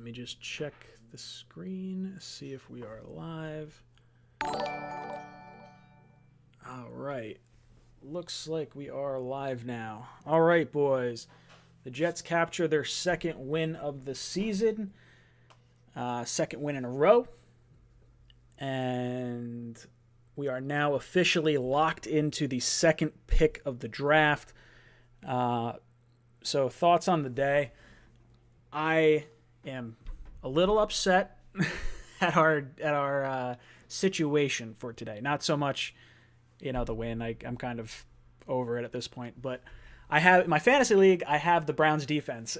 me just check the screen, see if we are live. All right. Looks like we are live now. All right, boys. The Jets capture their second win of the season, second win in a row. And we are now officially locked into the second pick of the draft. So thoughts on the day. I am a little upset at our situation for today. Not so much, the win. I'm kind of over it at this point. But I have my fantasy league. I have the Browns defense.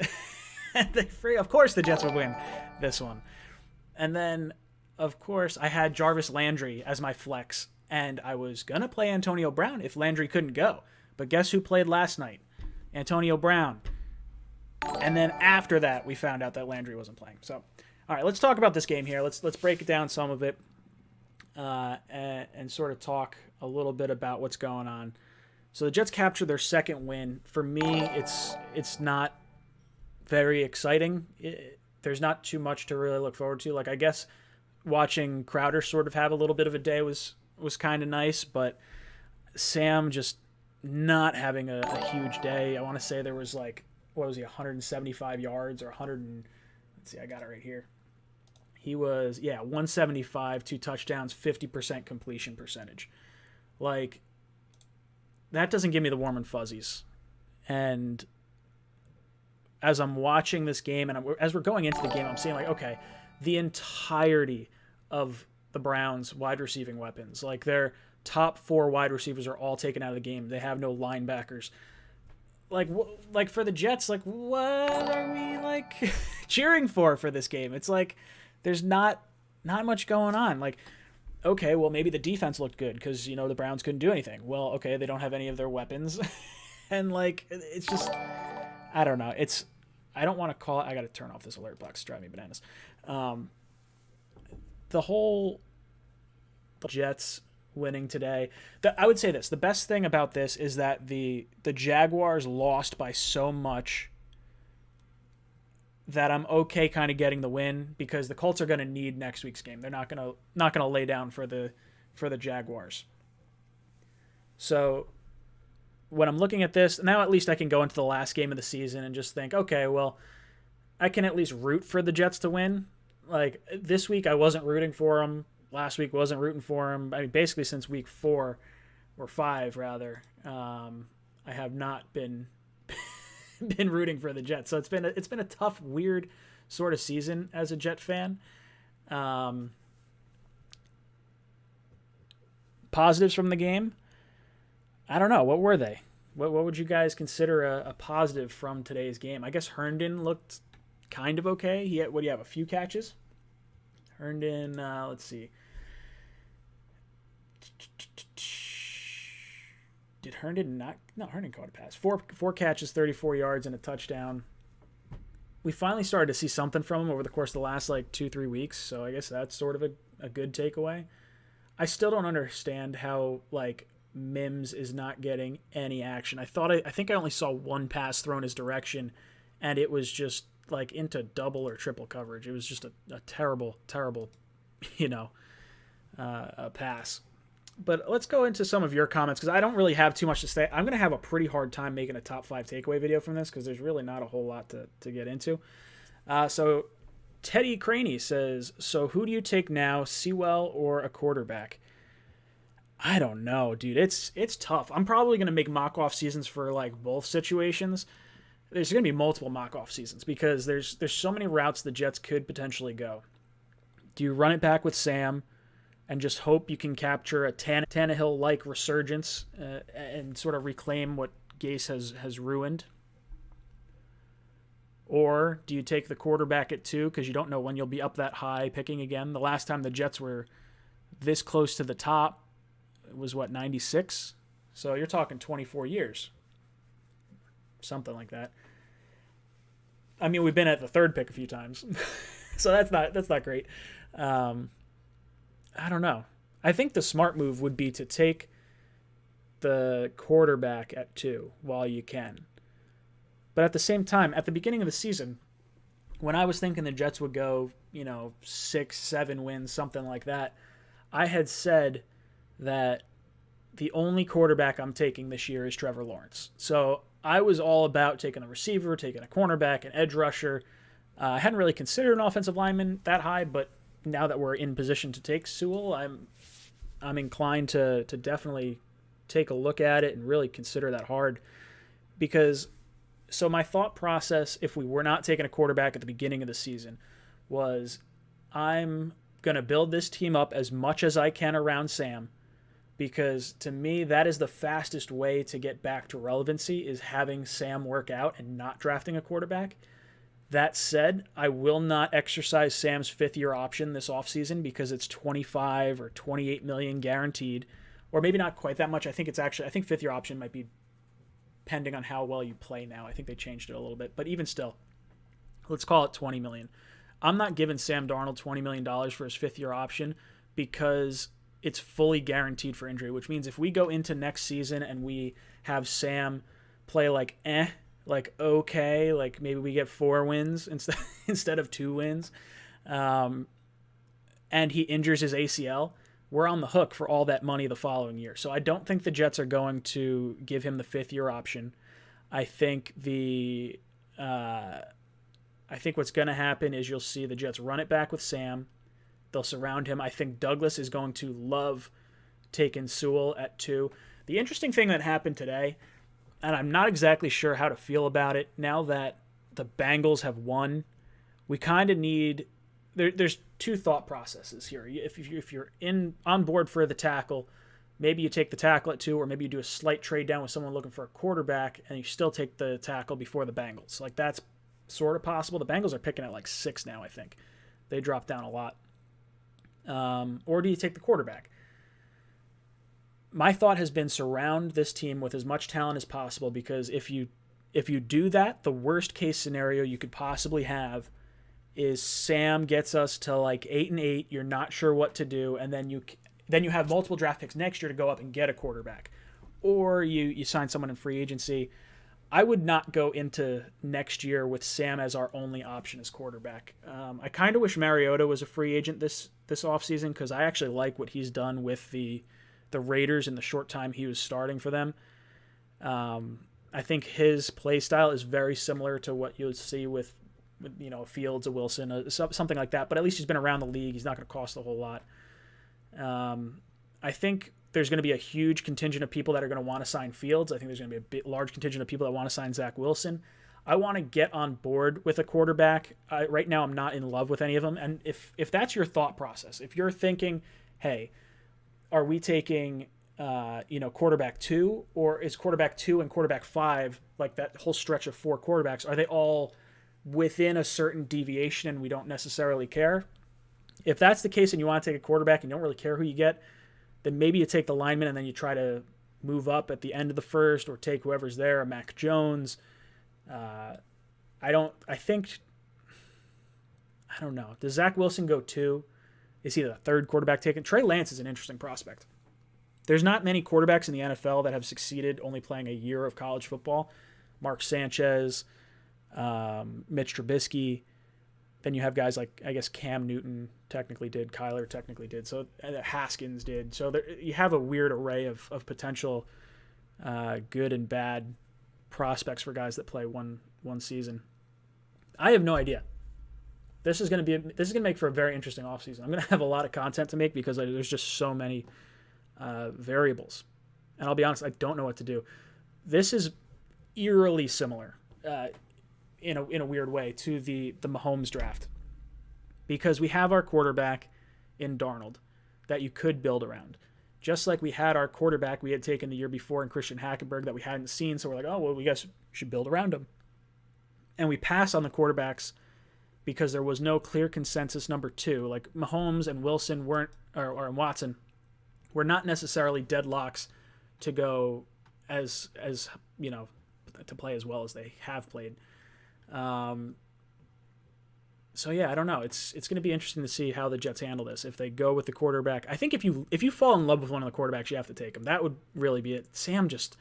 Of course, the Jets would win this one. And then, of course, I had Jarvis Landry as my flex, and I was gonna play Antonio Brown if Landry couldn't go. But guess who played last night? Antonio Brown. And then after that, we found out that Landry wasn't playing. So, all right, let's talk about this game here. Let's break it down some of it, and sort of talk a little bit about what's going on. So the Jets capture their second win. For me, it's not very exciting. There's not too much to really look forward to. Like, I guess watching Crowder sort of have a little bit of a day was kind of nice, but Sam just not having a huge day. I want to say there was 175 yards or 100. Let's see, I got it right here. He was 175, 2 touchdowns, 50% completion percentage. Like, that doesn't give me the warm and fuzzies. And as I'm watching this game and as we're going into the game, I'm seeing okay, the entirety of the Browns wide receiving weapons, like their top 4 wide receivers are all taken out of the game. They have no linebackers. Like for the Jets, what are we cheering for this game? It's there's not much going on. Okay, well, maybe the defense looked good because the Browns couldn't do anything. Well, okay, they don't have any of their weapons, and it's just, I don't know. I don't want to call it. I got to turn off this alert box. It's driving me bananas. The whole Jets winning today. I would say this. The best thing about this is that the Jaguars lost by so much that I'm okay kind of getting the win because the Colts are going to need next week's game. They're not going to lay down for the Jaguars. So when I'm looking at this, now at least I can go into the last game of the season and just think, okay, well, I can at least root for the Jets to win. This week I wasn't rooting for them. Last week wasn't rooting for them. I mean, basically since week 4 or 5 rather, I have not been rooting for the Jets. So it's been a tough, weird sort of season as a Jet fan. Positives from the game, I don't know. What were they? What would you guys consider a positive from today's game? I guess Herndon looked kind of okay. He had, a few catches? Herndon, let's see. Did Herndon not? No, Herndon caught a pass. Four catches, 34 yards, and a touchdown. We finally started to see something from him over the course of the last 2-3 weeks, so I guess that's sort of a good takeaway. I still don't understand how Mims is not getting any action. I think I only saw one pass thrown his direction, and it was just into double or triple coverage. It was just a terrible, terrible, pass. But let's go into some of your comments because I don't really have too much to say. I'm going to have a pretty hard time making a top 5 takeaway video from this because there's really not a whole lot to get into. So Teddy Craney says, so who do you take now, Sewell or a quarterback? I don't know, dude. It's tough. I'm probably going to make mock-off seasons for both situations. There's going to be multiple mock-off seasons because there's so many routes the Jets could potentially go. Do you run it back with Sam and just hope you can capture a Tannehill-like resurgence and sort of reclaim what Gase has ruined? Or do you take the quarterback at 2 because you don't know when you'll be up that high picking again? The last time the Jets were this close to the top was, 96? So you're talking 24 years. Something like that. I mean, we've been at the 3rd pick a few times. So that's not great. I don't know. I think the smart move would be to take the quarterback at 2 while you can. But at the same time, at the beginning of the season, when I was thinking the Jets would go, 6-7 wins, something like that, I had said that the only quarterback I'm taking this year is Trevor Lawrence. So I was all about taking a receiver, taking a cornerback, an edge rusher. I hadn't really considered an offensive lineman that high, but now that we're in position to take Sewell, I'm inclined to definitely take a look at it and really consider that hard. Because, so my thought process, if we were not taking a quarterback at the beginning of the season, was I'm going to build this team up as much as I can around Sam, because to me, that is the fastest way to get back to relevancy, is having Sam work out and not drafting a quarterback. That said, I will not exercise Sam's fifth-year option this offseason because it's 25 or 28 million guaranteed, or maybe not quite that much. I think fifth-year option might be pending on how well you play now. I think they changed it a little bit, but even still, let's call it 20 million. I'm not giving Sam Darnold $20 million for his fifth-year option because it's fully guaranteed for injury, which means if we go into next season and we have Sam play like okay, like maybe we get 4 wins instead of 2 wins, and he injures his ACL, we're on the hook for all that money the following year. So I don't think the Jets are going to give him the fifth-year option. I think what's going to happen is you'll see the Jets run it back with Sam. They'll surround him. I think Douglas is going to love taking Sewell at 2. The interesting thing that happened today, and I'm not exactly sure how to feel about it, now that the Bengals have won, we kind of need... There's 2 thought processes here. If you're on board for the tackle, maybe you take the tackle at 2, or maybe you do a slight trade down with someone looking for a quarterback, and you still take the tackle before the Bengals. Like, that's sort of possible. The Bengals are picking at like 6 now, I think. They dropped down a lot. Or do you take the quarterback? My thought has been surround this team with as much talent as possible, because if you do that, the worst case scenario you could possibly have is Sam gets us to like 8-8. You're not sure what to do, and then you have multiple draft picks next year to go up and get a quarterback, or you sign someone in free agency. I would not go into next year with Sam as our only option as quarterback. I kind of wish Mariota was a free agent this offseason, because I actually like what he's done with the Raiders in the short time he was starting for them. I think his play style is very similar to what you'll see with Fields, a Wilson, something like that. But at least he's been around the league. He's not going to cost a whole lot. I think there's going to be a huge contingent of people that are going to want to sign Fields. I think there's going to be a large contingent of people that want to sign Zach Wilson. I want to get on board with a quarterback. Right now, I'm not in love with any of them. And if that's your thought process, if you're thinking, hey, are we taking quarterback 2, or is quarterback 2 and quarterback 5, like that whole stretch of 4 quarterbacks, are they all within a certain deviation and we don't necessarily care? If that's the case and you want to take a quarterback and you don't really care who you get, then maybe you take the lineman and then you try to move up at the end of the first, or take whoever's there, a Mac Jones. I don't know. Does Zach Wilson go 2? Is he the 3rd quarterback taken? Trey Lance is an interesting prospect. There's not many quarterbacks in the NFL that have succeeded only playing a year of college football. Mark Sanchez, Mitch Trubisky. Then you have guys like, I guess, Cam Newton technically did, Kyler technically did, so Haskins did. So you have a weird array of potential good and bad prospects for guys that play one season. I have no idea. This is going to make for a very interesting offseason. I'm going to have a lot of content to make because there's just so many variables. And I'll be honest, I don't know what to do. This is eerily similar in a weird way to the Mahomes draft, because we have our quarterback in Darnold that you could build around. Just like we had our quarterback we had taken the year before in Christian Hackenberg that we hadn't seen, so we're like, oh, well, we guess we should build around him. And we pass on the quarterbacks because there was no clear consensus number 2. Like Mahomes and Wilson or Watson were not necessarily deadlocks to go as to play as well as they have played. So yeah, I don't know. It's going to be interesting to see how the Jets handle this. If they go with the quarterback, I think if you fall in love with one of the quarterbacks, you have to take him. That would really be it. Sam just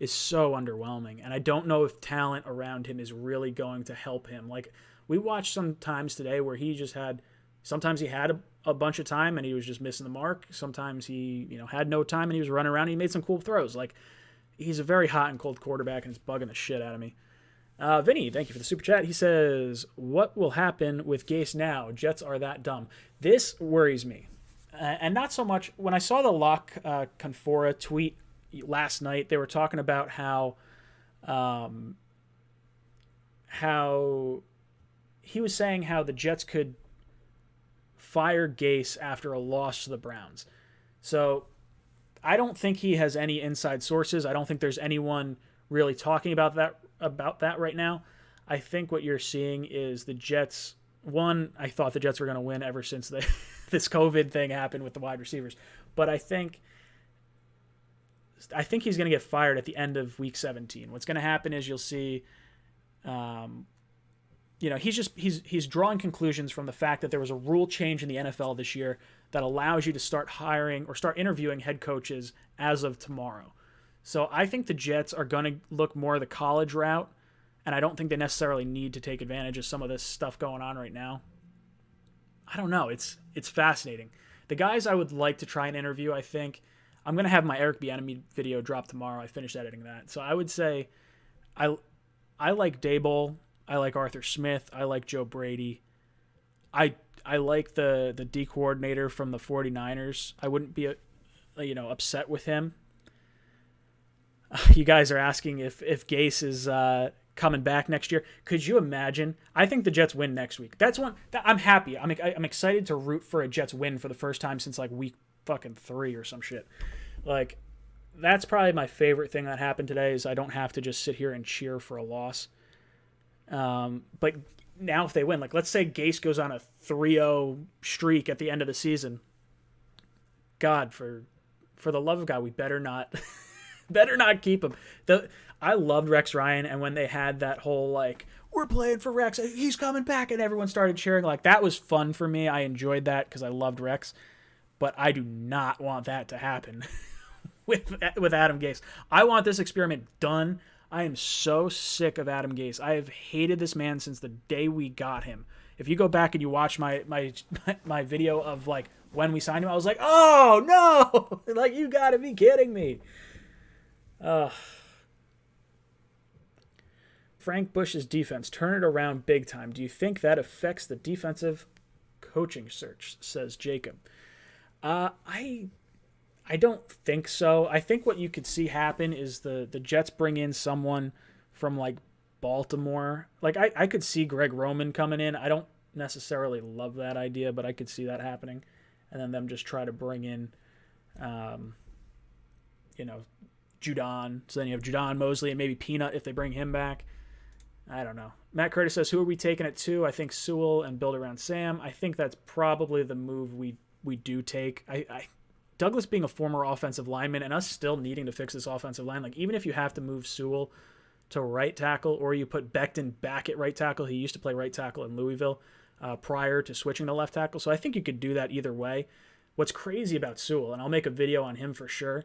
is so underwhelming, and I don't know if talent around him is really going to help him. Like, We watched some times today where he just had, sometimes he had a bunch of time and he was just missing the mark. Sometimes he, had no time and he was running around and he made some cool throws. Like, he's a very hot and cold quarterback and it's bugging the shit out of me. Vinny, thank you for the super chat. He says, what will happen with Gase now? Jets are that dumb. This worries me. And not so much. When I saw the Lock Confora tweet last night, they were talking about how he was saying how the Jets could fire Gase after a loss to the Browns. So I don't think he has any inside sources. I don't think there's anyone really talking about that right now. I think what you're seeing is the Jets. One, I thought the Jets were going to win ever since this COVID thing happened with the wide receivers. But I think he's going to get fired at the end of week 17. What's going to happen is you'll see, he's drawing conclusions from the fact that there was a rule change in the NFL this year that allows you to start hiring or start interviewing head coaches as of tomorrow. So I think the Jets are going to look more the college route, and I don't think they necessarily need to take advantage of some of this stuff going on right now. I don't know. It's fascinating. The guys I would like to try and interview, I think, I'm going to have my Eric Bieniemy video drop tomorrow. I finished editing that. So I would say I like Daboll. I like Arthur Smith. I like Joe Brady. I like the D coordinator from the 49ers. I wouldn't be upset with him. You guys are asking if Gase is coming back next year. Could you imagine? I think the Jets win next week. That's one that I'm happy. I'm excited to root for a Jets win for the first time since like week fucking 3 or some shit. Like, that's probably my favorite thing that happened today is I don't have to just sit here and cheer for a loss. But now if they win, like let's say Gase goes on a 3-0 streak at the end of the season. God, for the love of God, we better not keep him. I loved Rex Ryan, and when they had that whole like, we're playing for Rex, he's coming back, and everyone started cheering, like that was fun for me. I enjoyed that because I loved Rex, but I do not want that to happen with Adam Gase. I want this experiment done. I am so sick of Adam Gase. I have hated this man since the day we got him. If you go back and you watch my video of like when we signed him, I was like, oh no, like you got to be kidding me. Frank Bush's defense, turn it around big time. Do you think that affects the defensive coaching search? Says Jacob. I don't think so. I think what you could see happen is the Jets bring in someone from like Baltimore. Like I could see Greg Roman coming in. I don't necessarily love that idea, but I could see that happening. And then them just try to bring in, Judon. So then you have Judon, Mosley, and maybe Peanut if they bring him back. I don't know. Matt Curtis says, who are we taking at 2? I think Sewell and build around Sam. I think that's probably the move we do take. Douglas being a former offensive lineman and us still needing to fix this offensive line, like even if you have to move Sewell to right tackle or you put Becton back at right tackle, he used to play right tackle in Louisville prior to switching to left tackle. So I think you could do that either way. What's crazy about Sewell, and I'll make a video on him for sure,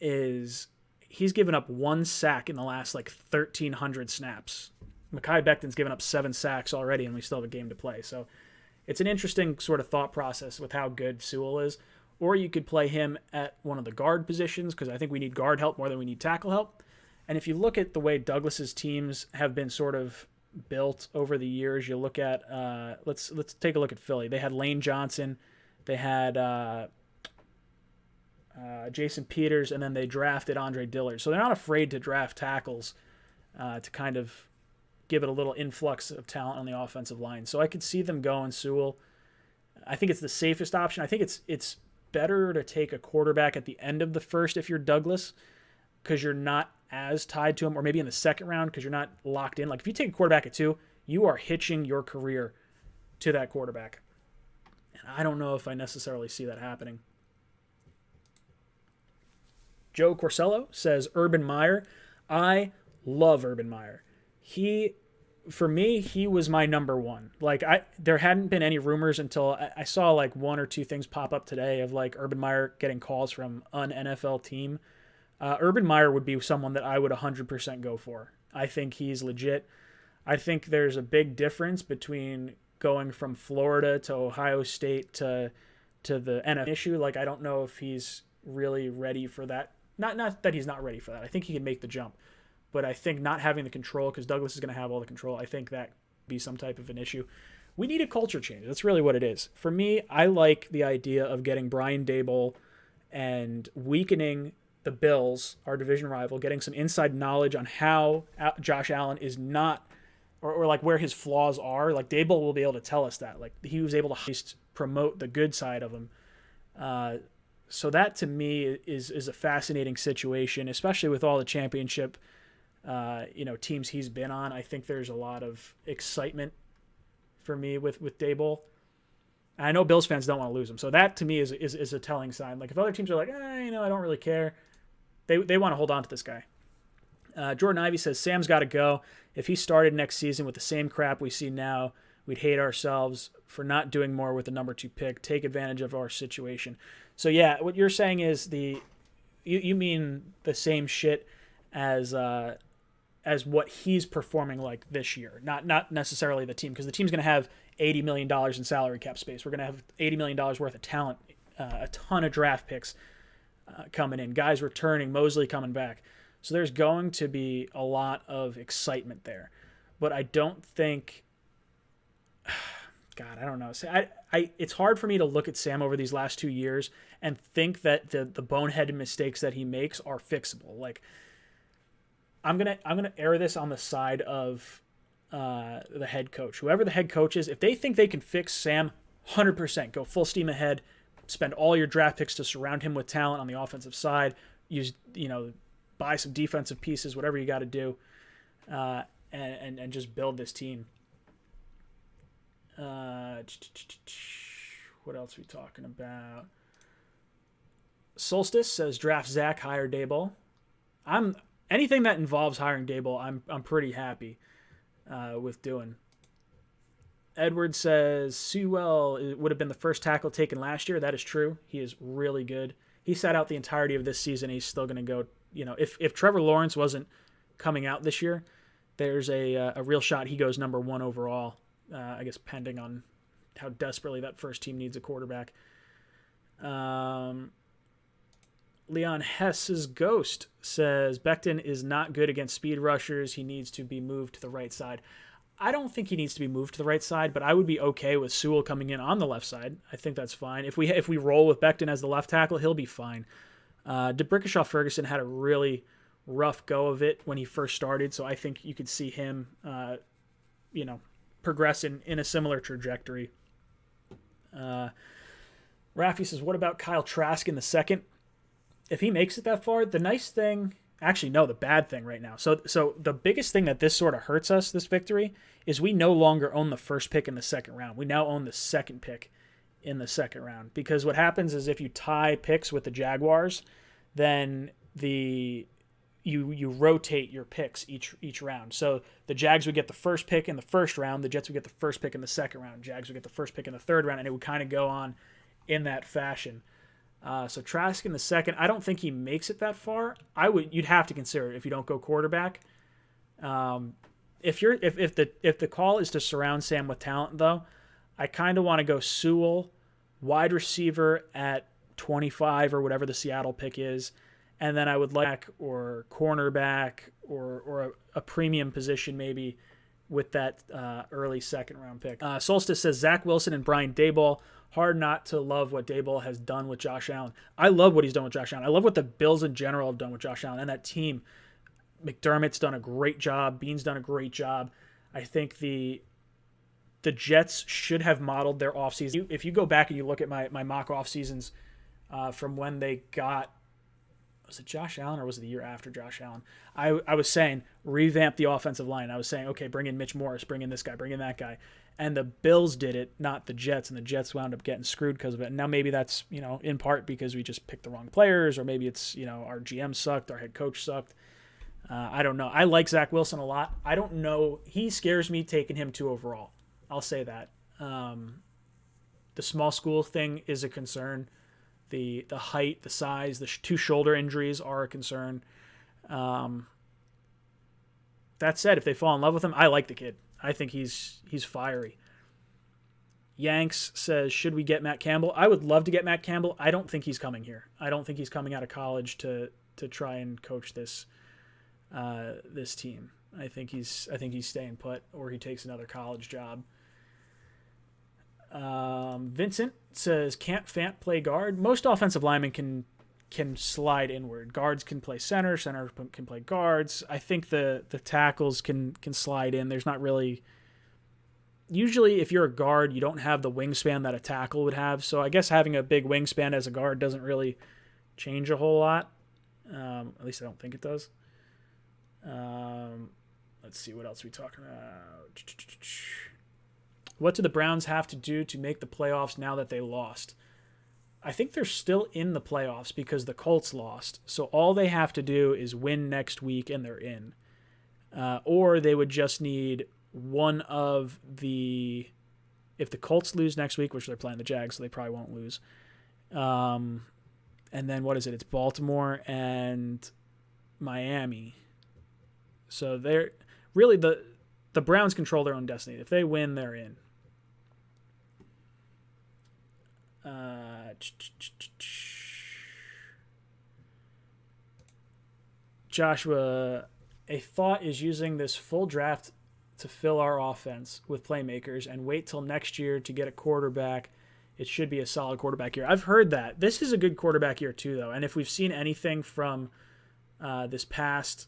is he's given up 1 sack in the last like 1,300 snaps. Mekhi Becton's given up 7 sacks already, and we still have a game to play. So it's an interesting sort of thought process with how good Sewell is. Or you could play him at one of the guard positions because I think we need guard help more than we need tackle help. And if you look at the way Douglas's teams have been sort of built over the years, you look at let's take a look at Philly. They had Lane Johnson, they had Jason Peters, and then they drafted Andre Dillard. So they're not afraid to draft tackles to kind of give it a little influx of talent on the offensive line. So I could see them going Sewell. I think it's the safest option. I think it's better to take a quarterback at the end of the first if you're Douglas because you're not as tied to him, or maybe in the second round because you're not locked in. Like if you take a quarterback at 2, you are hitching your career to that quarterback. And I don't know if I necessarily see that happening. Joe Corsello says Urban Meyer. I love Urban Meyer. For me, he was my number one. Like there hadn't been any rumors until I saw like 1 or 2 things pop up today of like Urban Meyer getting calls from an NFL team. Urban Meyer would be someone that I would 100% go for. I think he's legit. I think there's a big difference between going from Florida to Ohio State to the NFL issue. Like, I don't know if he's really ready for that. Not that he's not ready for that. I think he can make the jump, but I think not having the control, because Douglas is going to have all the control, I think that be some type of an issue. We need a culture change. That's really what it is. For me, I like the idea of getting Brian Daboll and weakening the Bills, our division rival, getting some inside knowledge on how Josh Allen is not, or like where his flaws are. Like, Daboll will be able to tell us that. Like, he was able to just promote the good side of him. So that to me is a fascinating situation, especially with all the championship teams he's been on. I think there's a lot of excitement for me with Daboll. And I know Bills fans don't want to lose him, so that to me is a telling sign. Like, if other teams are like, I don't really care, they want to hold on to this guy. Jordan Ivey says Sam's got to go. If he started next season with the same crap we see now, we'd hate ourselves for not doing more with the number 2 pick. Take advantage of our situation. So yeah, what you're saying is you mean the same shit as what he's performing like this year, not necessarily the team, because the team's going to have $80 million in salary cap space. We're going to have $80 million worth of talent, a ton of draft picks coming in, guys returning, Mosley coming back. So there's going to be a lot of excitement there. But I don't think, God, I don't know. It's hard for me to look at Sam over these last 2 years and think that the boneheaded mistakes that he makes are fixable. Like, I'm gonna err this on the side of the head coach. Whoever the head coach is, if they think they can fix Sam, 100%, go full steam ahead. Spend all your draft picks to surround him with talent on the offensive side. Use, buy some defensive pieces, whatever you got to do, and just build this team. What else are we talking about? Solstice says draft Zach, hire Daboll. Anything that involves hiring Daboll, I'm pretty happy with doing. Edward says Sewell would have been the first tackle taken last year. That is true. He is really good. He sat out the entirety of this season. He's still going to go. If Trevor Lawrence wasn't coming out this year, there's a real shot he goes number 1 overall. I guess pending on how desperately that first team needs a quarterback. Leon Hess's Ghost says Becton is not good against speed rushers. He needs to be moved to the right side. I don't think he needs to be moved to the right side, but I would be okay with Sewell coming in on the left side. I think that's fine. If we roll with Becton as the left tackle, he'll be fine. DeBrickashaw Ferguson had a really rough go of it when he first started, so I think you could see him, progress in a similar trajectory. Rafi says, what about Kyle Trask in the second? If he makes it that far, the bad thing right now. So the biggest thing that this sort of hurts us, this victory, is we no longer own the first pick in the second round. We now own the second pick in the second round, because what happens is if you tie picks with the Jaguars, then you rotate your picks each round. So the Jags would get the first pick in the first round, the Jets would get the first pick in the second round, Jags would get the first pick in the third round, and it would kind of go on in that fashion. So Trask in the second, I don't think he makes it that far. You'd have to consider it if you don't go quarterback. If the call is to surround Sam with talent, though, I kind of want to go Sewell, wide receiver at 25 or whatever the Seattle pick is, and then I would like or cornerback or a premium position maybe with that early second round pick. Solstice says Zach Wilson and Brian Daboll. Hard not to love what Daboll has done with Josh Allen. I love what he's done with Josh Allen. I love what the Bills in general have done with Josh Allen and that team. McDermott's done a great job. Bean's done a great job. I think the Jets should have modeled their offseason. If you go back and you look at my mock offseasons from when they got, was it Josh Allen or was it the year after Josh Allen? I was saying revamp the offensive line. I was saying, okay, bring in Mitch Morris, bring in this guy, bring in that guy. And the Bills did it, not the Jets, and the Jets wound up getting screwed because of it. And now maybe that's, in part because we just picked the wrong players, or maybe it's, our GM sucked, our head coach sucked. I don't know. I like Zach Wilson a lot. I don't know. He scares me taking him 2 overall. I'll say that. The small school thing is a concern. The height, the size, the 2 shoulder injuries are a concern. That That said, if they fall in love with him, I like the kid. I think he's fiery. Yanks says, should we get Matt Campbell? I would love to get Matt Campbell. I don't think he's coming here. I don't think he's coming out of college to try and coach this team. I think he's staying put, or he takes another college job. Vincent says, can't Fant play guard? Most offensive linemen can slide inward. Guards can play center can play guards. I think the tackles can slide in. There's not really... Usually, if you're a guard, you don't have the wingspan that a tackle would have. So I guess having a big wingspan as a guard doesn't really change a whole lot. At least I don't think it does. Let's see, what else are we talking about? What do the Browns have to do to make the playoffs now that they lost? I think they're still in the playoffs because the Colts lost. So all they have to do is win next week and they're in. Or they would just need one of the... If the Colts lose next week, which they're playing the Jags, so they probably won't lose. And then what is it? It's Baltimore and Miami. So they're... Really, the Browns control their own destiny. If they win, they're in. Joshua, a thought is using this full draft to fill our offense with playmakers and wait till next year to get a quarterback. It should be a solid quarterback year. I've heard that. This is a good quarterback year too, though. And if we've seen anything from this past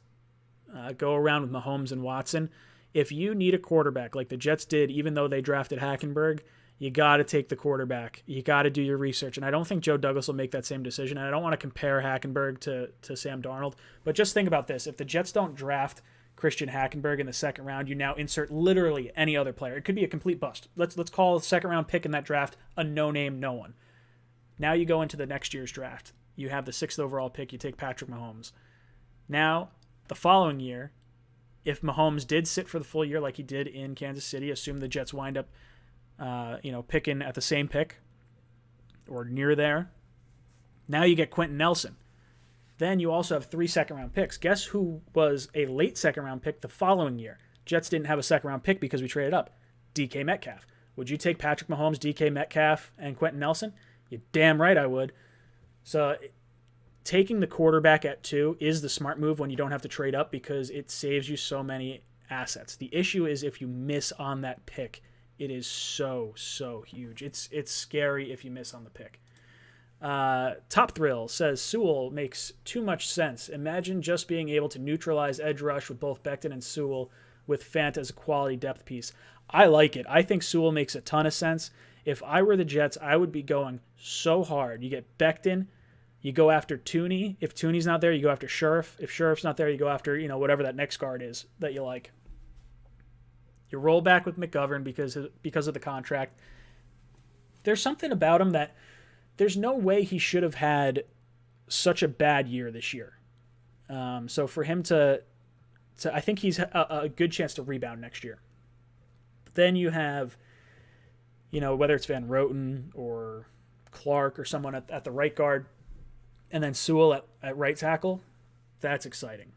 go around with Mahomes and Watson, if you need a quarterback like the Jets did, even though they drafted Hackenberg, you got to take the quarterback. You got to do your research. And I don't think Joe Douglas will make that same decision. And I don't want to compare Hackenberg to Sam Darnold. But just think about this. If the Jets don't draft Christian Hackenberg in the second round, you now insert literally any other player. It could be a complete bust. Let's call the second round pick in that draft a no-name, no one. Now you go into the next year's draft. You have the 6th overall pick. You take Patrick Mahomes. Now, the following year, if Mahomes did sit for the full year like he did in Kansas City, assume the Jets wind up picking at the same pick or near there. Now you get Quentin Nelson. Then you also have 3 second-round picks. Guess who was a late second-round pick the following year? Jets didn't have a second-round pick because we traded up. DK Metcalf. Would you take Patrick Mahomes, DK Metcalf, and Quentin Nelson? You're damn right I would. So taking the quarterback at 2 is the smart move when you don't have to trade up because it saves you so many assets. The issue is if you miss on that pick, it is so huge. It's scary if you miss on the pick. Top Thrill says Sewell makes too much sense. Imagine just being able to neutralize edge rush with both Becton and Sewell with Fant as a quality depth piece. I like it. I think Sewell makes a ton of sense. If I were the Jets, I would be going so hard. You get Becton, you go after Tooney. If Tooney's not there, you go after Sheriff. If Sheriff's not there, you go after whatever that next guard is that you like. You roll back with McGovern because of the contract. There's something about him that there's no way he should have had such a bad year this year. So for him to I think he's a good chance to rebound next year. But then you have, whether it's Van Roten or Clark or someone at the right guard, and then Sewell at right tackle. That's exciting.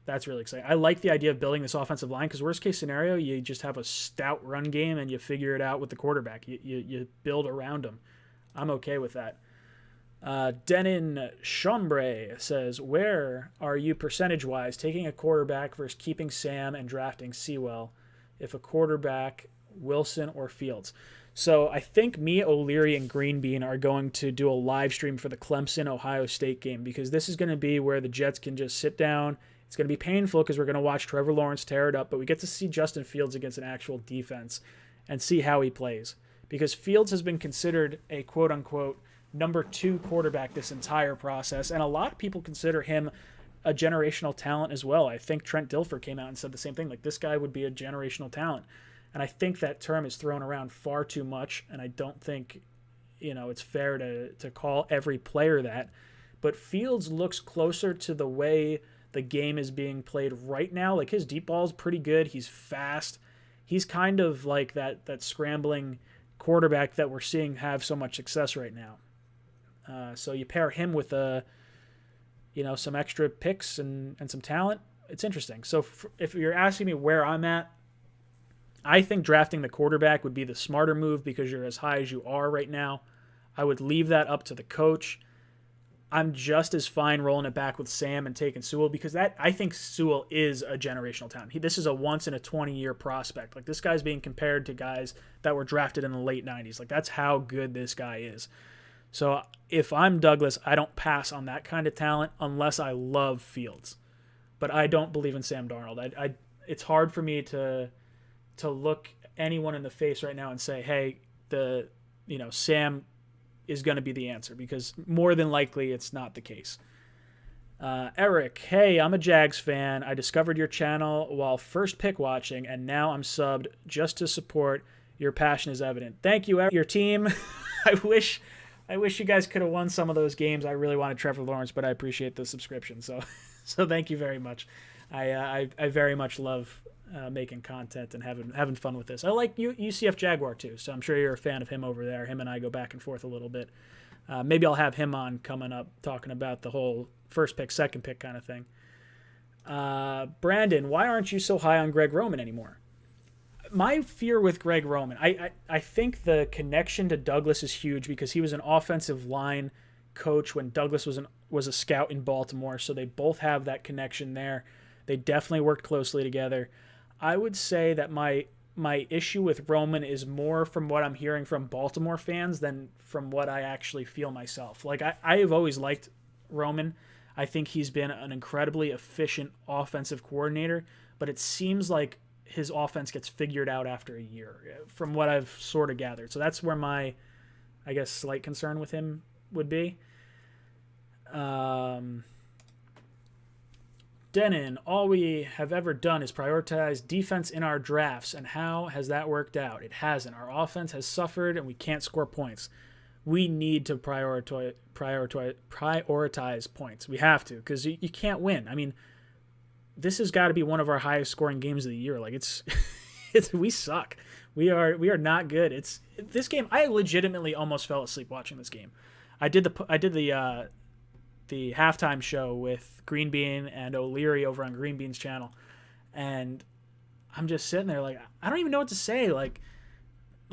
That's really exciting. I like the idea of building this offensive line because worst case scenario, you just have a stout run game and you figure it out with the quarterback. You build around him. I'm okay with that. Denon Chambre says, where are you percentage-wise taking a quarterback versus keeping Sam and drafting Sewell? If a quarterback, Wilson or Fields? So I think me, O'Leary, and Greenbean are going to do a live stream for the Clemson-Ohio State game because this is going to be where the Jets can just sit down. It's going to be painful because we're going to watch Trevor Lawrence tear it up, but we get to see Justin Fields against an actual defense and see how he plays. Because Fields has been considered a quote-unquote number 2 quarterback this entire process, and a lot of people consider him a generational talent as well. I think Trent Dilfer came out and said the same thing, like this guy would be a generational talent. And I think that term is thrown around far too much, and I don't think it's fair to call every player that. But Fields looks closer to the way the game is being played right now. Like his deep ball is pretty good. He's fast. He's kind of like that scrambling quarterback that we're seeing have so much success right now. So you pair him with some extra picks and some talent. it's interesting. So if you're asking me where I'm at, I think drafting the quarterback would be the smarter move because you're as high as you are right now. I would leave that up to the coach. I'm just as fine rolling it back with Sam and taking Sewell because I think Sewell is a generational talent. This is a once in a 20-year prospect. Like, this guy's being compared to guys that were drafted in the late 90s. Like, that's how good this guy is. So if I'm Douglas, I don't pass on that kind of talent unless I love Fields. But I don't believe in Sam Darnold. It's hard for me to look anyone in the face right now and say, hey, Sam is going to be the answer, because more than likely it's not the case. Eric, hey, I'm a Jags fan. I discovered your channel while first pick watching, and now I'm subbed just to support. Your passion is evident. Thank you, Eric. Your team. I wish you guys could have won some of those games. I really wanted Trevor Lawrence, but I appreciate the subscription. So thank you very much. I very much love making content and having fun with this. I like UCF Jaguar too, so I'm sure you're a fan of him over there. Him and I go back and forth a little bit. Maybe I'll have him on coming up talking about the whole first pick, second pick kind of thing. Brandon, why aren't you so high on Greg Roman anymore? My fear with Greg Roman, I think the connection to Douglas is huge because he was an offensive line coach when Douglas was a scout in Baltimore, so they both have that connection there. They definitely worked closely together. I would say that my issue with Roman is more from what I'm hearing from Baltimore fans than from what I actually feel myself. Like, I have always liked Roman. I think he's been an incredibly efficient offensive coordinator, but it seems like his offense gets figured out after a year from what I've sort of gathered. So that's where my, I guess, slight concern with him would be. Denon, all we have ever done is prioritize defense in our drafts, and how has that worked out? It hasn't. Our offense has suffered, and we can't score points. We need to prioritize points. We have to, because you can't win. I mean, this has got to be one of our highest scoring games of the year. Like, it's we suck. We are not good. This game. I legitimately almost fell asleep watching this game. I did the halftime show with Green Bean and O'Leary over on Green Bean's channel, and I'm just sitting there like, I don't even know what to say. Like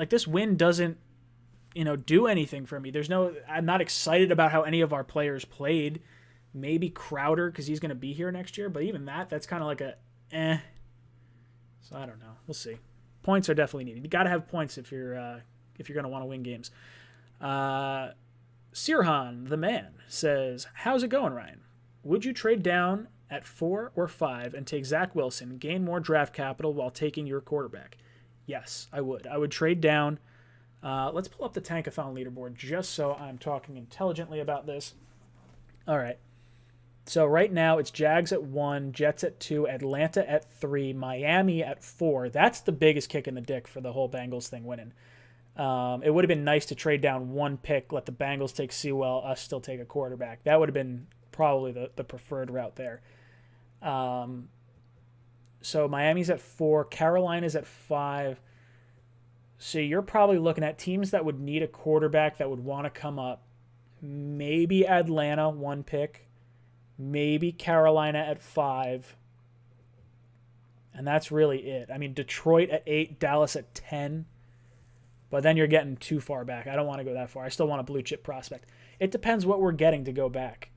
this win doesn't, do anything for me. I'm not excited about how any of our players played. Maybe Crowder, because he's going to be here next year, but even that's kind of like a So I don't know. We'll see. Points are definitely needed. You got to have points if you're going to want to win games. Sirhan, the man, says, how's it going, Ryan? Would you trade down at 4 or 5 and take Zach Wilson, gain more draft capital while taking your quarterback? Yes, I would. I would trade down. Let's pull up the Tankathon leaderboard just so I'm talking intelligently about this. All right. So right now it's Jags at 1, Jets at 2, Atlanta at 3, Miami at 4. That's the biggest kick in the dick for the whole Bengals thing winning. It would have been nice to trade down 1 pick, let the Bengals take Sewell, us still take a quarterback. That would have been probably the preferred route there. So Miami's at 4, Carolina's at 5. So you're probably looking at teams that would need a quarterback that would want to come up. Maybe Atlanta, 1 pick. Maybe Carolina at 5. And that's really it. I mean, Detroit at 8, Dallas at 10. But then you're getting too far back. I don't want to go that far. I still want a blue chip prospect. It depends what we're getting to go back.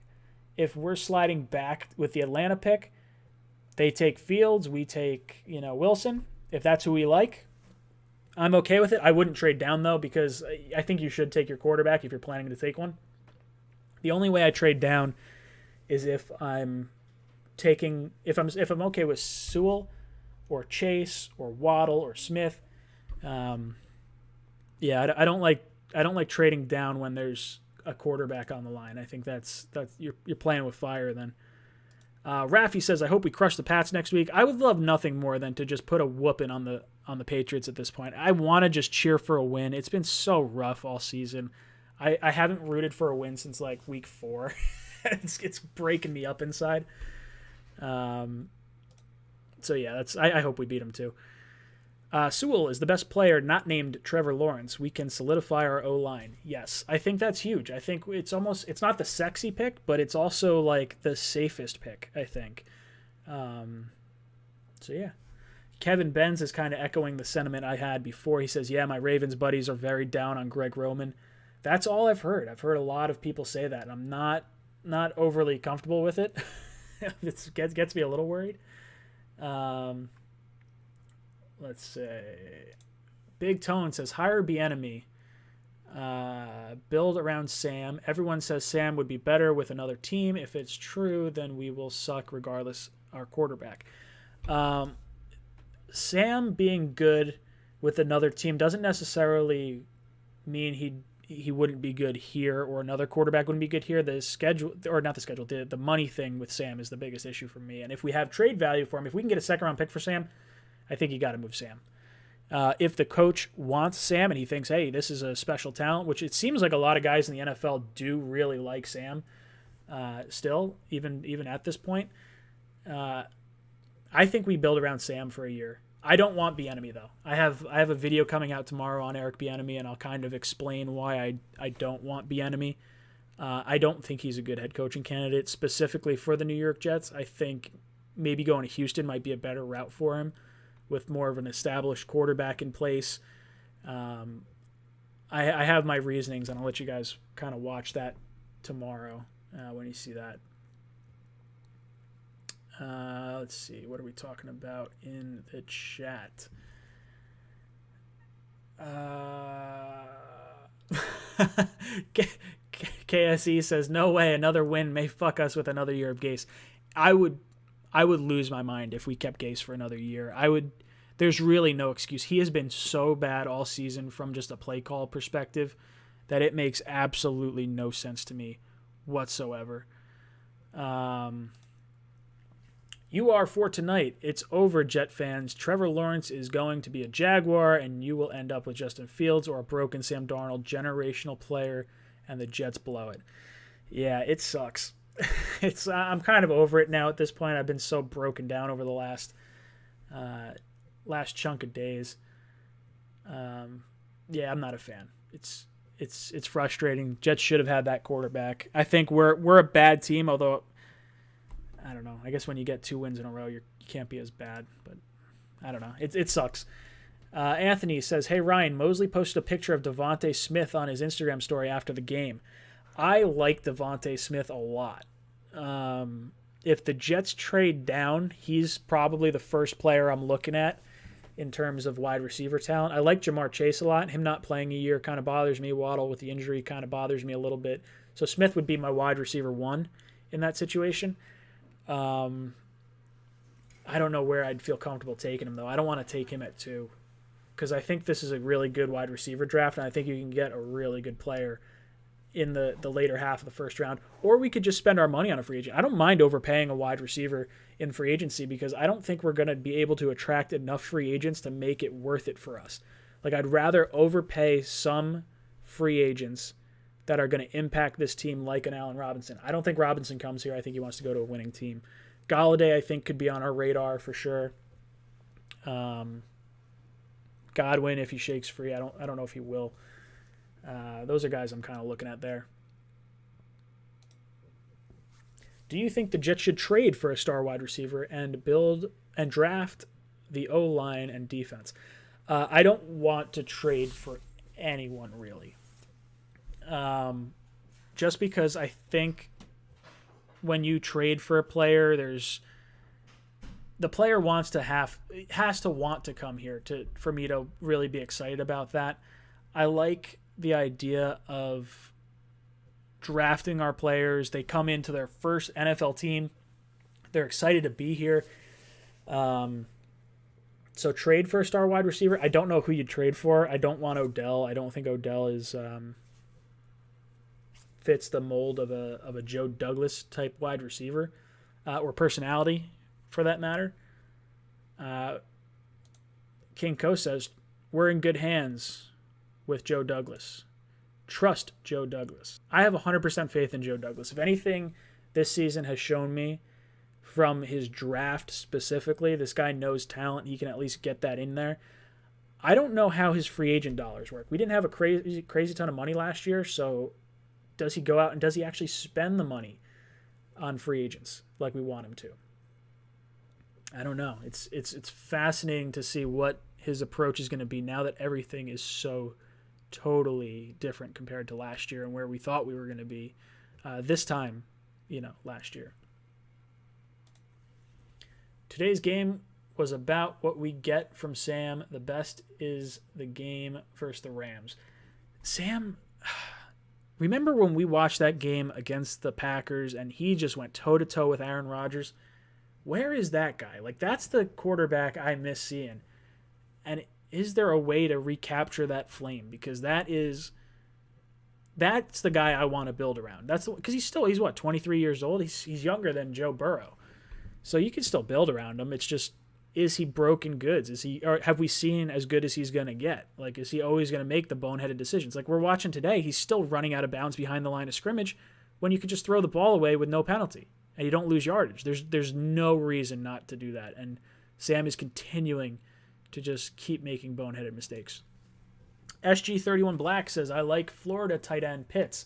If we're sliding back with the Atlanta pick, they take Fields, we take, Wilson. If that's who we like, I'm okay with it. I wouldn't trade down though, because I think you should take your quarterback if you're planning to take one. The only way I trade down is if I'm okay with Sewell or Chase or Waddle or Smith. I don't like trading down when there's a quarterback on the line. I think that's you're playing with fire then. Rafi says, I hope we crush the Pats next week. I would love nothing more than to just put a whooping on the Patriots at this point. I want to just cheer for a win. It's been so rough all season. I haven't rooted for a win since like week 4. It's breaking me up inside. So yeah, I hope we beat them too. Sewell is the best player not named Trevor Lawrence. We can solidify our O-line. Yes, I think that's huge. I think it's not the sexy pick, but it's also like the safest pick, I think. So yeah. Kevin Benz is kind of echoing the sentiment I had before. He says, yeah, my Ravens buddies are very down on Greg Roman. That's all I've heard. I've heard a lot of people say that, and I'm not overly comfortable with it. It gets me a little worried. Let's say Big Tone says, hire Bieniemy. Build around Sam. Everyone says Sam would be better with another team. If it's true, then we will suck regardless our quarterback. Sam being good with another team doesn't necessarily mean he wouldn't be good here, or another quarterback wouldn't be good here. The schedule, or not the schedule, the money thing with Sam is the biggest issue for me. And if we have trade value for him, if we can get a second-round pick for Sam, I think you got to move Sam. If the coach wants Sam and he thinks, hey, this is a special talent, which it seems like a lot of guys in the NFL do really like Sam still, even at this point, I think we build around Sam for a year. I don't want Bieniemy, though. I have a video coming out tomorrow on Eric Bieniemy, and I'll kind of explain why I don't want Bieniemy. I don't think he's a good head coaching candidate, specifically for the New York Jets. I think maybe going to Houston might be a better route for him, with more of an established quarterback in place. I have my reasonings, and I'll let you guys kind of watch that tomorrow when you see that. Let's see. What are we talking about in the chat? KSE says, no way, another win may fuck us with another year of Gase. I would lose my mind if we kept Gase for another year. There's really no excuse. He has been so bad all season from just a play call perspective that it makes absolutely no sense to me whatsoever. You are for tonight. It's over, Jet fans. Trevor Lawrence is going to be a Jaguar, and you will end up with Justin Fields or a broken Sam Darnold, generational player, and the Jets blow it. Yeah, it sucks. I'm kind of over it now at this point. I've been so broken down over the last chunk of days. Yeah, I'm not a fan. It's frustrating. Jets should have had that quarterback. I think we're a bad team, although I don't know. I guess when you get 2 wins in a row, you can't be as bad. But I don't know. It sucks. Anthony says, hey, Ryan, Mosley posted a picture of Devontae Smith on his Instagram story after the game. I like Devontae Smith a lot. If the Jets trade down, he's probably the first player I'm looking at in terms of wide receiver talent. I like Jamar Chase a lot. Him not playing a year kind of bothers me. Waddle with the injury kind of bothers me a little bit. So Smith would be my wide receiver 1 in that situation. I don't know where I'd feel comfortable taking him, though. I don't want to take him at 2 because I think this is a really good wide receiver draft, and I think you can get a really good player in the later half of the first round. Or we could just spend our money on a free agent. I don't mind overpaying a wide receiver in free agency because I don't think we're going to be able to attract enough free agents to make it worth it for us. Like, I'd rather overpay some free agents that are going to impact this team like an Allen Robinson. I don't think Robinson comes here. I think he wants to go to a winning team. Galladay, I think, could be on our radar for sure. Godwin, if he shakes free, I don't know if he will. Those are guys I'm kind of looking at there. Do you think the Jets should trade for a star wide receiver and build and draft the O-line and defense? I don't want to trade for anyone, really. Just because I think when you trade for a player, the player has to want to come here for me to really be excited about that. I like the idea of drafting our players. They come into their first NFL team. They're excited to be here. So trade for a star wide receiver. I don't know who you'd trade for. I don't want Odell. I don't think Odell is fits the mold of a Joe Douglas type wide receiver or personality for that matter. King Co says, we're in good hands with Joe Douglas. Trust Joe Douglas. I have 100% faith in Joe Douglas. If anything this season has shown me from his draft specifically, this guy knows talent. He can at least get that in there. I don't know how his free agent dollars work. We didn't have a crazy ton of money last year, so does he go out and does he actually spend the money on free agents like we want him to? I don't know. It's fascinating to see what his approach is going to be now that everything is so totally different compared to last year and where we thought we were going to be this time, last year. Today's game was about what we get from Sam. The best is the game versus the Rams. Sam, remember when we watched that game against the Packers and he just went toe-to-toe with Aaron Rodgers? Where is that guy? Like, that's the quarterback I miss seeing. And is there a way to recapture that flame? Because that's the guy I want to build around. Because he's what, 23 years old? He's younger than Joe Burrow. So you can still build around him. It's just, is he broken goods? Or have we seen as good as he's going to get? Like, is he always going to make the boneheaded decisions? Like we're watching today, he's still running out of bounds behind the line of scrimmage when you could just throw the ball away with no penalty and you don't lose yardage. There's no reason not to do that. And Sam is continuing to just keep making boneheaded mistakes. SG31 Black says, I like Florida tight end Pitts.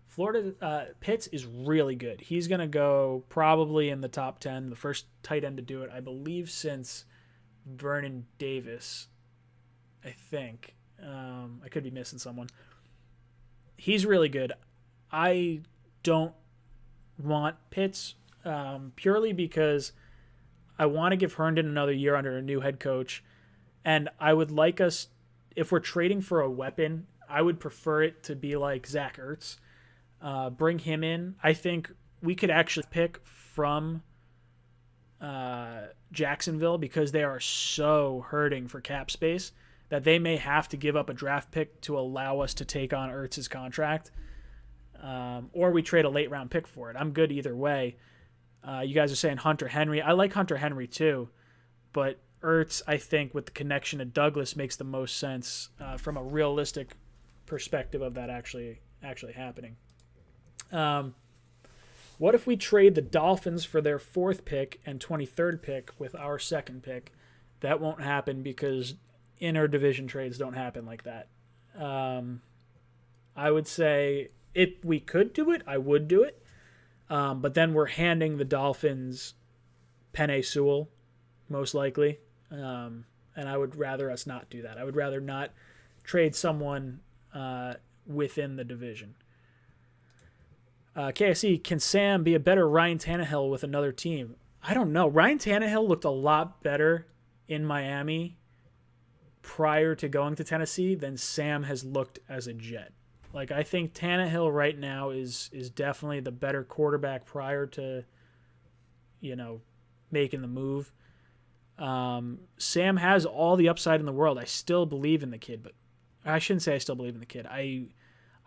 Florida Pitts is really good. He's going to go probably in the top 10, the first tight end to do it, I believe, since Vernon Davis, I think. I could be missing someone. He's really good. I don't want Pitts purely because I want to give Herndon another year under a new head coach, and I would like us, if we're trading for a weapon, I would prefer it to be like Zach Ertz. Bring him in. I think we could actually pick from Jacksonville because they are so hurting for cap space that they may have to give up a draft pick to allow us to take on Ertz's contract. Or we trade a late round pick for it. I'm good either way. You guys are saying Hunter Henry. I like Hunter Henry too, but Ertz, I think, with the connection to Douglas, makes the most sense from a realistic perspective of that actually happening. What if we trade the Dolphins for their 4th pick and 23rd pick with our 2nd pick? That won't happen because inter-division trades don't happen like that. I would say if we could do it, I would do it. But then we're handing the Dolphins Penei Sewell, most likely. And I would rather us not do that. I would rather not trade someone within the division. KSE, can Sam be a better Ryan Tannehill with another team? I don't know. Ryan Tannehill looked a lot better in Miami prior to going to Tennessee than Sam has looked as a Jet. Like, I think Tannehill right now is definitely the better quarterback prior to, making the move. Sam has all the upside in the world. I still believe in the kid, but I shouldn't say I still believe in the kid.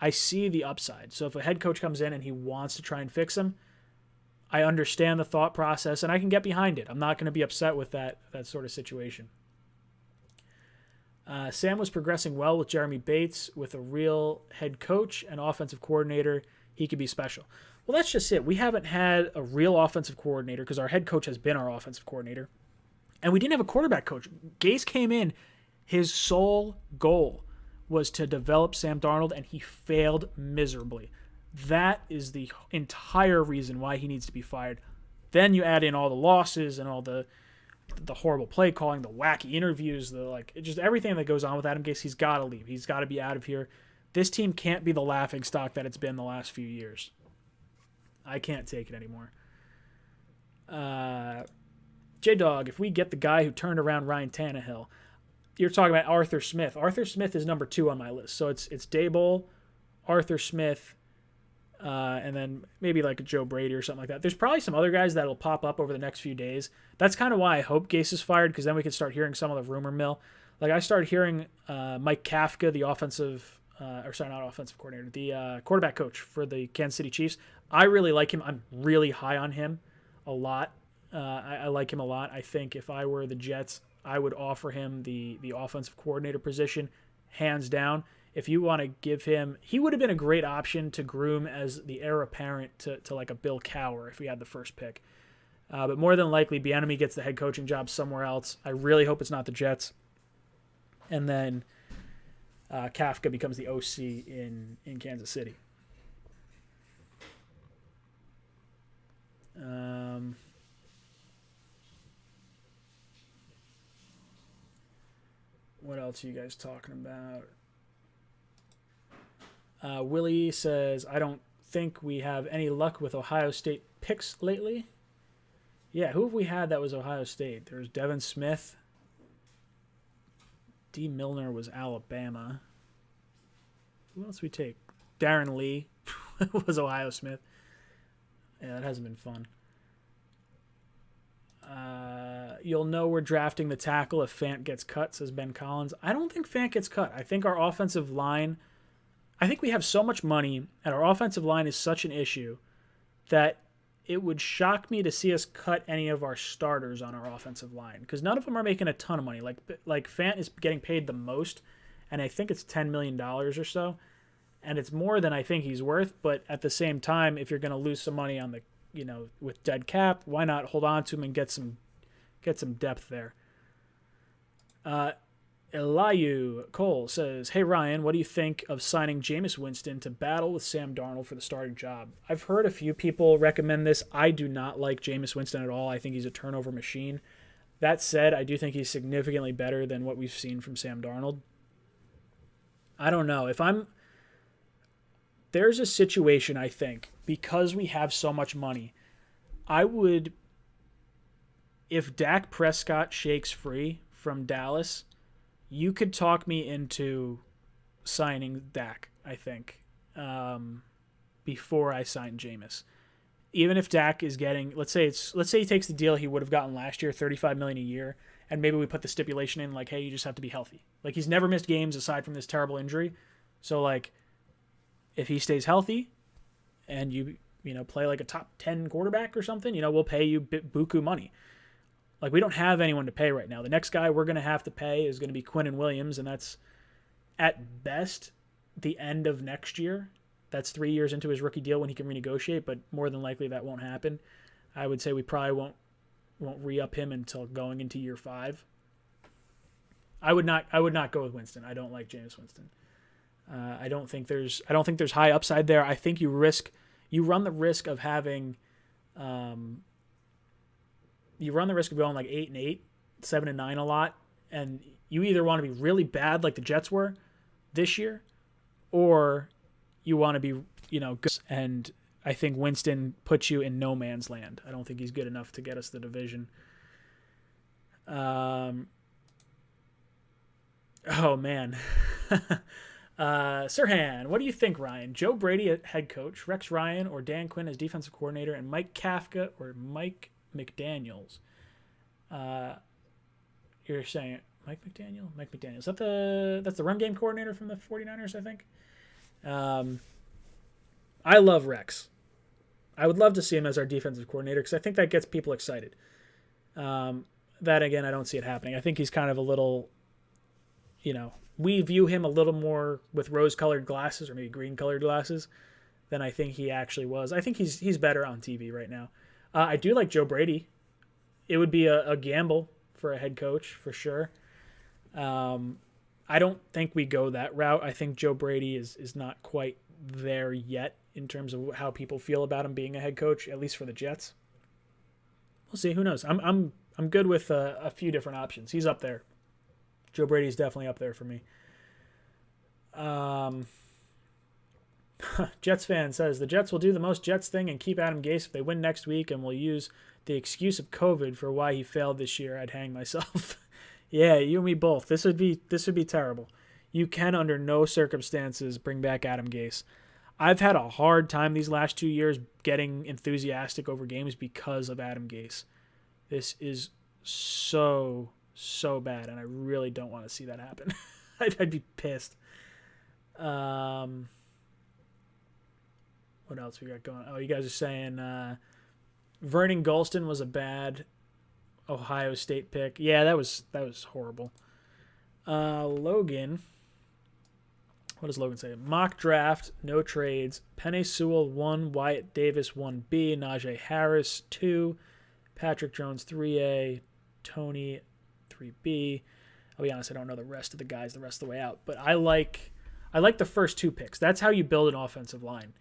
I see the upside. So if a head coach comes in and he wants to try and fix him, I understand the thought process and I can get behind it. I'm not going to be upset with that sort of situation. Sam was progressing well with Jeremy Bates. With a real head coach and offensive coordinator, he could be special. Well, that's just it. We haven't had a real offensive coordinator because our head coach has been our offensive coordinator. And we didn't have a quarterback coach. Gase came in. His sole goal was to develop Sam Darnold, and he failed miserably. That is the entire reason why he needs to be fired. Then you add in all the losses and all the horrible play calling, the wacky interviews, just everything that goes on with Adam Gase. He's got to leave. He's got to be out of here. This team can't be the laughingstock that it's been the last few years. I can't take it anymore. J-Dog, if we get the guy who turned around Ryan Tannehill, you're talking about Arthur Smith. Arthur Smith is number 2 on my list. So it's Daboll, Arthur Smith, and then maybe like a Joe Brady or something like that. There's probably some other guys that'll pop up over the next few days. That's kind of why I hope Gase is fired, because then we can start hearing some of the rumor mill. Like I started hearing Mike Kafka, the the quarterback coach for the Kansas City Chiefs. I really like him. I'm really high on him a lot. I like him a lot. I think if I were the Jets, I would offer him the offensive coordinator position, hands down. If you want to give him, he would have been a great option to groom as the heir apparent to like a Bill Cowher if we had the first pick. But more than likely, Bieniemy gets the head coaching job somewhere else. I really hope it's not the Jets. And then Kafka becomes the OC in Kansas City. What else are you guys talking about? Willie says, I don't think we have any luck with Ohio State picks lately. Yeah, who have we had that was Ohio State? There's Devin Smith. D. Milner was Alabama. Who else we take? Darren Lee was Ohio Smith. Yeah, that hasn't been fun. You'll know we're drafting the tackle if Fant gets cut, says Ben Collins. I don't think Fant gets cut. I think our offensive line, I think we have so much money, and our offensive line is such an issue that it would shock me to see us cut any of our starters on our offensive line, because none of them are making a ton of money. Like Fant is getting paid the most, and I think it's $10 million or so, and it's more than I think he's worth. But at the same time, if you're going to lose some money on the, with dead cap, why not hold on to him and get some depth there? Eliu Cole says, hey Ryan, what do you think of signing Jameis Winston to battle with Sam Darnold for the starting job? I've heard a few people recommend this. I do not like Jameis Winston at all. I think he's a turnover machine. That said, I do think he's significantly better than what we've seen from Sam Darnold. I don't know. There's a situation, I think, because we have so much money, if Dak Prescott shakes free from Dallas, you could talk me into signing Dak, I think, before I sign Jameis. Even if Dak is getting, let's say he takes the deal he would have gotten last year, $35 million a year, and maybe we put the stipulation in like, hey, you just have to be healthy. Like, he's never missed games aside from this terrible injury. So like, if he stays healthy and you play like a top 10 quarterback or something, we'll pay you buku money. Like, we don't have anyone to pay right now. The next guy we're going to have to pay is going to be Quinnen Williams, and that's at best the end of next year. That's 3 years into his rookie deal when he can renegotiate, but more than likely that won't happen. I would say we probably won't re-up him until going into year 5. I would not go with Winston. I don't like Jameis Winston. I don't think there's high upside there. I think you run the risk of having you run the risk of going like 8-8, 7-9 a lot, and you either want to be really bad like the Jets were this year, or you want to be, good. And I think Winston puts you in no man's land. I don't think he's good enough to get us the division. Oh man. Sirhan, what do you think, Ryan? Joe Brady at head coach, Rex Ryan or Dan Quinn as defensive coordinator, and Mike Kafka or Mike McDaniels? You're saying Mike McDaniel? Mike McDaniels. That's the run game coordinator from the 49ers, I think. I love Rex. I would love to see him as our defensive coordinator because I think that gets people excited. That, again, I don't see it happening. I think he's kind of a little, we view him a little more with rose-colored glasses or maybe green-colored glasses than I think he actually was. I think he's better on TV right now. I do like Joe Brady. It would be a gamble for a head coach for sure. I don't think we go that route. I think Joe Brady is not quite there yet in terms of how people feel about him being a head coach, at least for the Jets. We'll see. Who knows? I'm good with a few different options. He's up there. Joe Brady's definitely up there for me. Jets fan says the Jets will do the most Jets thing and keep Adam Gase if they win next week, and will use the excuse of COVID for why he failed this year. I'd hang myself. Yeah, you and me both. This would be terrible. You can under no circumstances bring back Adam Gase. I've had a hard time these last 2 years getting enthusiastic over games because of Adam Gase. This is so bad, and I really don't want to see that happen. I'd be pissed. What else we got going? Oh, you guys are saying Vernon Gholston was a bad Ohio State pick. Yeah, that was horrible. Logan, what does Logan say? Mock draft, no trades. Penei Sewell 1, Wyatt Davis 1B, Najee Harris 2, Patrick Jones 3A, Tony 3B. I'll be honest, I don't know the rest of the guys the rest of the way out, but I like the first 2 picks. That's how you build an offensive line.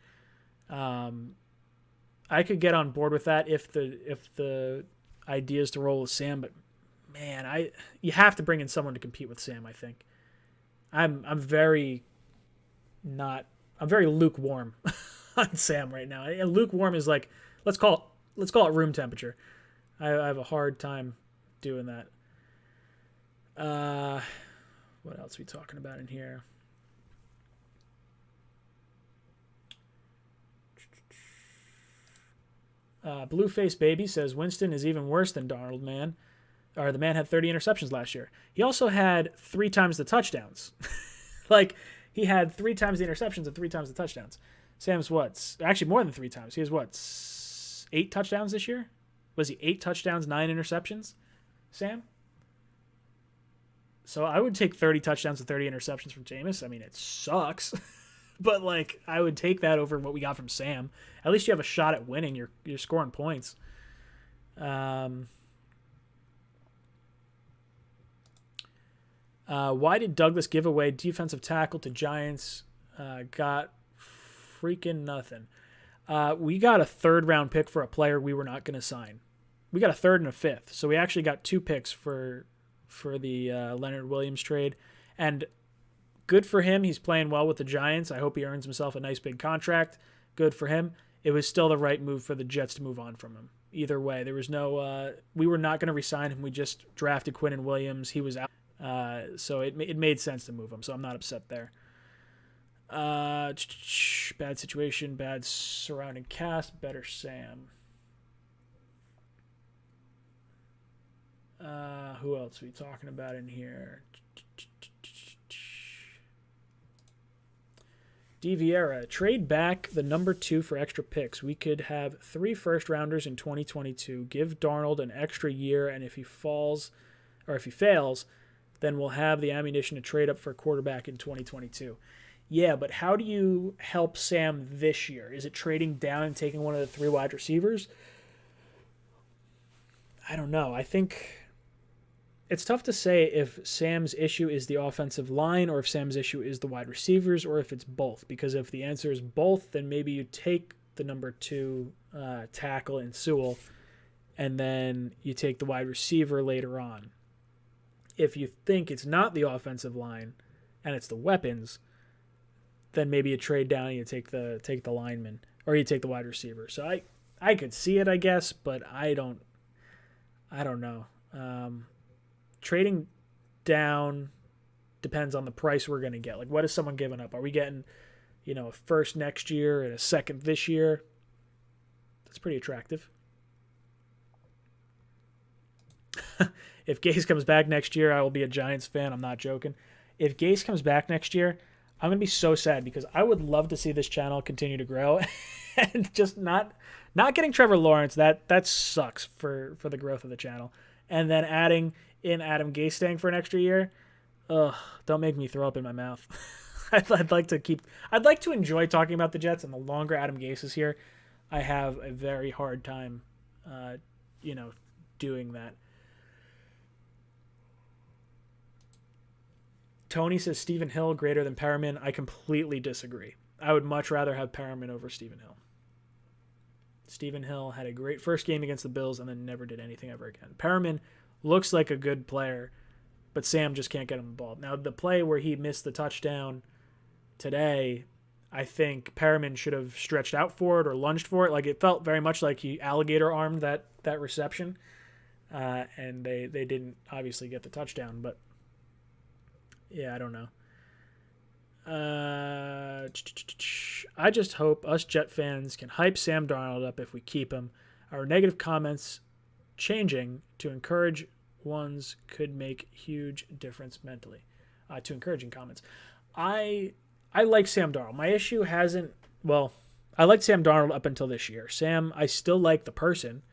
I could get on board with that if the idea is to roll with Sam, but man, you have to bring in someone to compete with Sam. I think I'm very lukewarm on Sam right now. And lukewarm is like let's call it room temperature. I have a hard time doing that. What else are we talking about in here? Blueface Baby says Winston is even worse than Darnold, man. Or the man had 30 interceptions last year. He also had 3 times the touchdowns. Like, he had 3 times the interceptions and 3 times the touchdowns. Sam's what? Actually, more than 3 times. He has what? 8 touchdowns this year? Was he 8 touchdowns, 9 interceptions? Sam? So I would take 30 touchdowns and 30 interceptions from Jameis. I mean, it sucks. But, like, I would take that over what we got from Sam. At least you have a shot at winning. You're scoring points. Why did Douglas give away defensive tackle to Giants? Got freaking nothing. We got a 3rd round pick for a player we were not going to sign. We got a 3rd and a 5th. So we actually got 2 picks for the Leonard Williams trade. And good for him. He's playing well with the Giants. I hope he earns himself a nice big contract. Good for him. It was still the right move for the Jets to move on from him. Either way, there was no. We were not going to re-sign him. We just drafted Quinnen Williams. He was out, so it made sense to move him. So I'm not upset there. Bad situation, bad surrounding cast, better Sam. Who else are we talking about in here? D. Vieira, trade back the number 2 for extra picks. We could have 3 first-rounders in 2022. Give Darnold an extra year, and if he fails, then we'll have the ammunition to trade up for a quarterback in 2022. Yeah, but how do you help Sam this year? Is it trading down and taking one of the 3 wide receivers? I don't know. I think it's tough to say if Sam's issue is the offensive line or if Sam's issue is the wide receivers or if it's both. Because if the answer is both, then maybe you take the number 2 tackle in Sewell and then you take the wide receiver later on. If you think it's not the offensive line and it's the weapons, then maybe you trade down and you take the lineman or you take the wide receiver. So I could see it, I guess, but I don't know. Trading down depends on the price we're going to get. Like, what is someone giving up? Are we getting, a 1st next year and a 2nd this year? That's pretty attractive. If Gase comes back next year, I will be a Giants fan. I'm not joking. If Gase comes back next year, I'm going to be so sad because I would love to see this channel continue to grow and just not getting Trevor Lawrence. That sucks for the growth of the channel. And then adding in Adam Gase staying for an extra year, don't make me throw up in my mouth. I'd like to enjoy talking about the Jets, and the longer Adam Gase is here, I have a very hard time, doing that. Tony says Stephen Hill greater than Perriman. I completely disagree. I would much rather have Perriman over Stephen Hill. Stephen Hill had a great first game against the Bills and then never did anything ever again. Perriman looks like a good player, but Sam just can't get him the ball. Now, the play where he missed the touchdown today, I think Perriman should have stretched out for it or lunged for it. Like, it felt very much like he alligator armed that reception, and they didn't obviously get the touchdown. But yeah, I don't know. I just hope us Jet fans can hype Sam Darnold up if we keep him. Our negative comments changing to encourage ones could make huge difference mentally. To encouraging comments. I like Sam Darnold. My issue hasn't... Well, I liked Sam Darnold up until this year. Sam, I still like the person.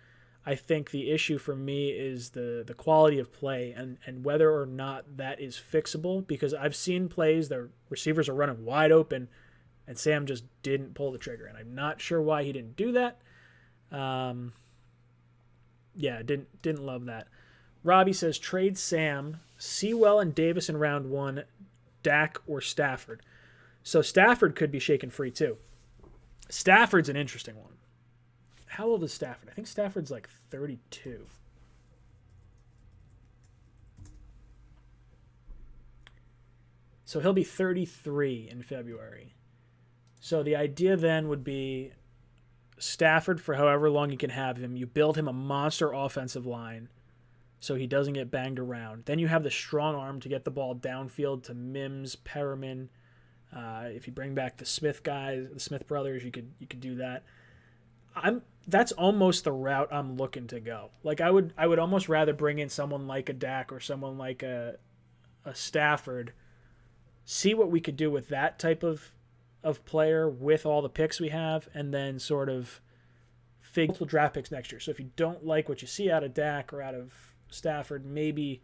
I think the issue for me is the quality of play and whether or not that is fixable, because I've seen plays that receivers are running wide open and Sam just didn't pull the trigger, and I'm not sure why he didn't do that. Didn't love that. Robbie says trade Sam, Sewell and Davis in round 1, Dak or Stafford. So Stafford could be shaken free too. Stafford's an interesting one. How old is Stafford? I think Stafford's like 32. So he'll be 33 in February. So the idea then would be Stafford for however long you can have him. You build him a monster offensive line so he doesn't get banged around. Then you have the strong arm to get the ball downfield to Mims, Perriman. If you bring back the Smith guys, the Smith brothers, you could do that. That's almost the route I'm looking to go. Like I would almost rather bring in someone like a Dak or someone like a Stafford. See what we could do with that type of player with all the picks we have, and then sort of figure multiple draft picks next year. So if you don't like what you see out of Dak or out of Stafford, maybe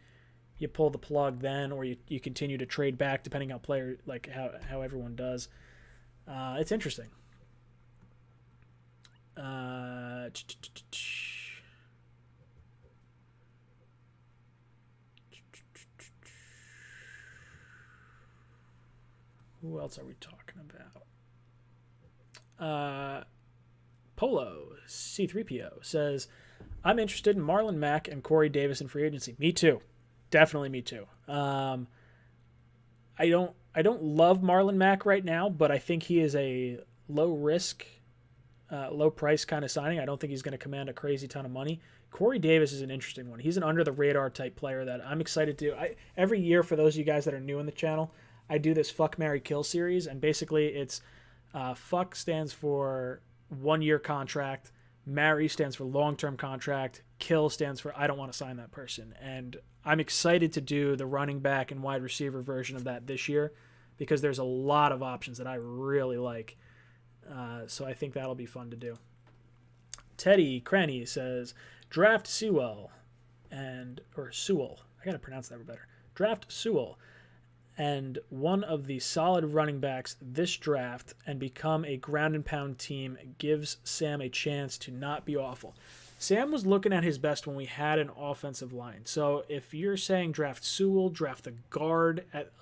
you pull the plug then, or you continue to trade back depending on player, like how everyone does. It's interesting. Who else are we talking about? Polo C3PO says, I'm interested in Marlon Mack and Corey Davis in free agency. Me too. Definitely me too. I don't love Marlon Mack right now, but I think he is a low risk, low price kind of signing. I don't think he's going to command a crazy ton of money. Corey Davis is an interesting one. He's an under the radar type player that I'm excited to do. Every year, for those of you guys that are new in the channel, I do this Fuck, Marry, Kill series, and basically it's Fuck stands for 1 year contract, Marry stands for long-term contract, Kill stands for I don't want to sign that person. And I'm excited to do the running back and wide receiver version of that this year because there's a lot of options that I really like. So I think that'll be fun to do. Teddy Cranny says, draft Sewell or Sewell. I got to pronounce that better. Draft Sewell and one of the solid running backs this draft and become a ground and pound team gives Sam a chance to not be awful. Sam was looking at his best when we had an offensive line. So if you're saying draft Sewell, draft the guard at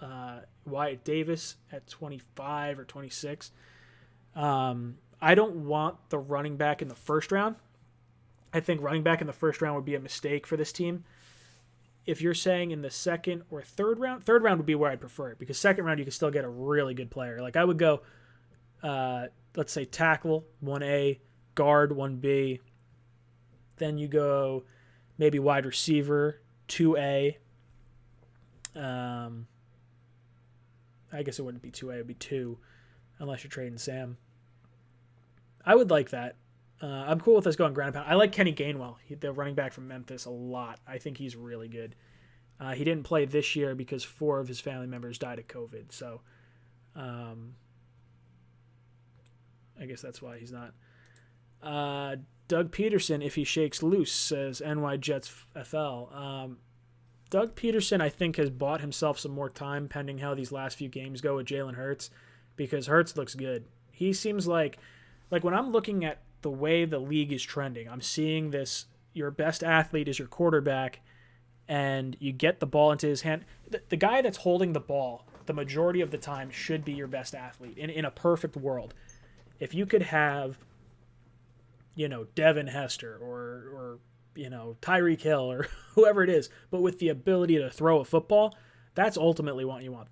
Wyatt Davis at 25 or 26, I don't want the running back in the first round. I think running back in the first round would be a mistake for this team. If you're saying in the second or third round would be where I'd prefer it because second round you can still get a really good player. Like I would go, let's say tackle 1A, guard 1B, then you go maybe wide receiver 2A. I guess it wouldn't be 2A, it would be 2 unless you're trading Sam. I would like that. I'm cool with us going ground and pound. I like Kenny Gainwell, the running back from Memphis, a lot. I think he's really good. He didn't play this year because 4 of his family members died of COVID. So I guess that's why he's not. Doug Peterson, if he shakes loose, says NY Jets FL. Doug Peterson, I think, has bought himself some more time pending how these last few games go with Jalen Hurts because Hurts looks good. He seems like when I'm looking at the way the league is trending, I'm seeing this, your best athlete is your quarterback, and you get the ball into his hand. The guy that's holding the ball the majority of the time should be your best athlete in a perfect world. If you could have, Devin Hester or Tyreek Hill or whoever it is, but with the ability to throw a football, that's ultimately what you want.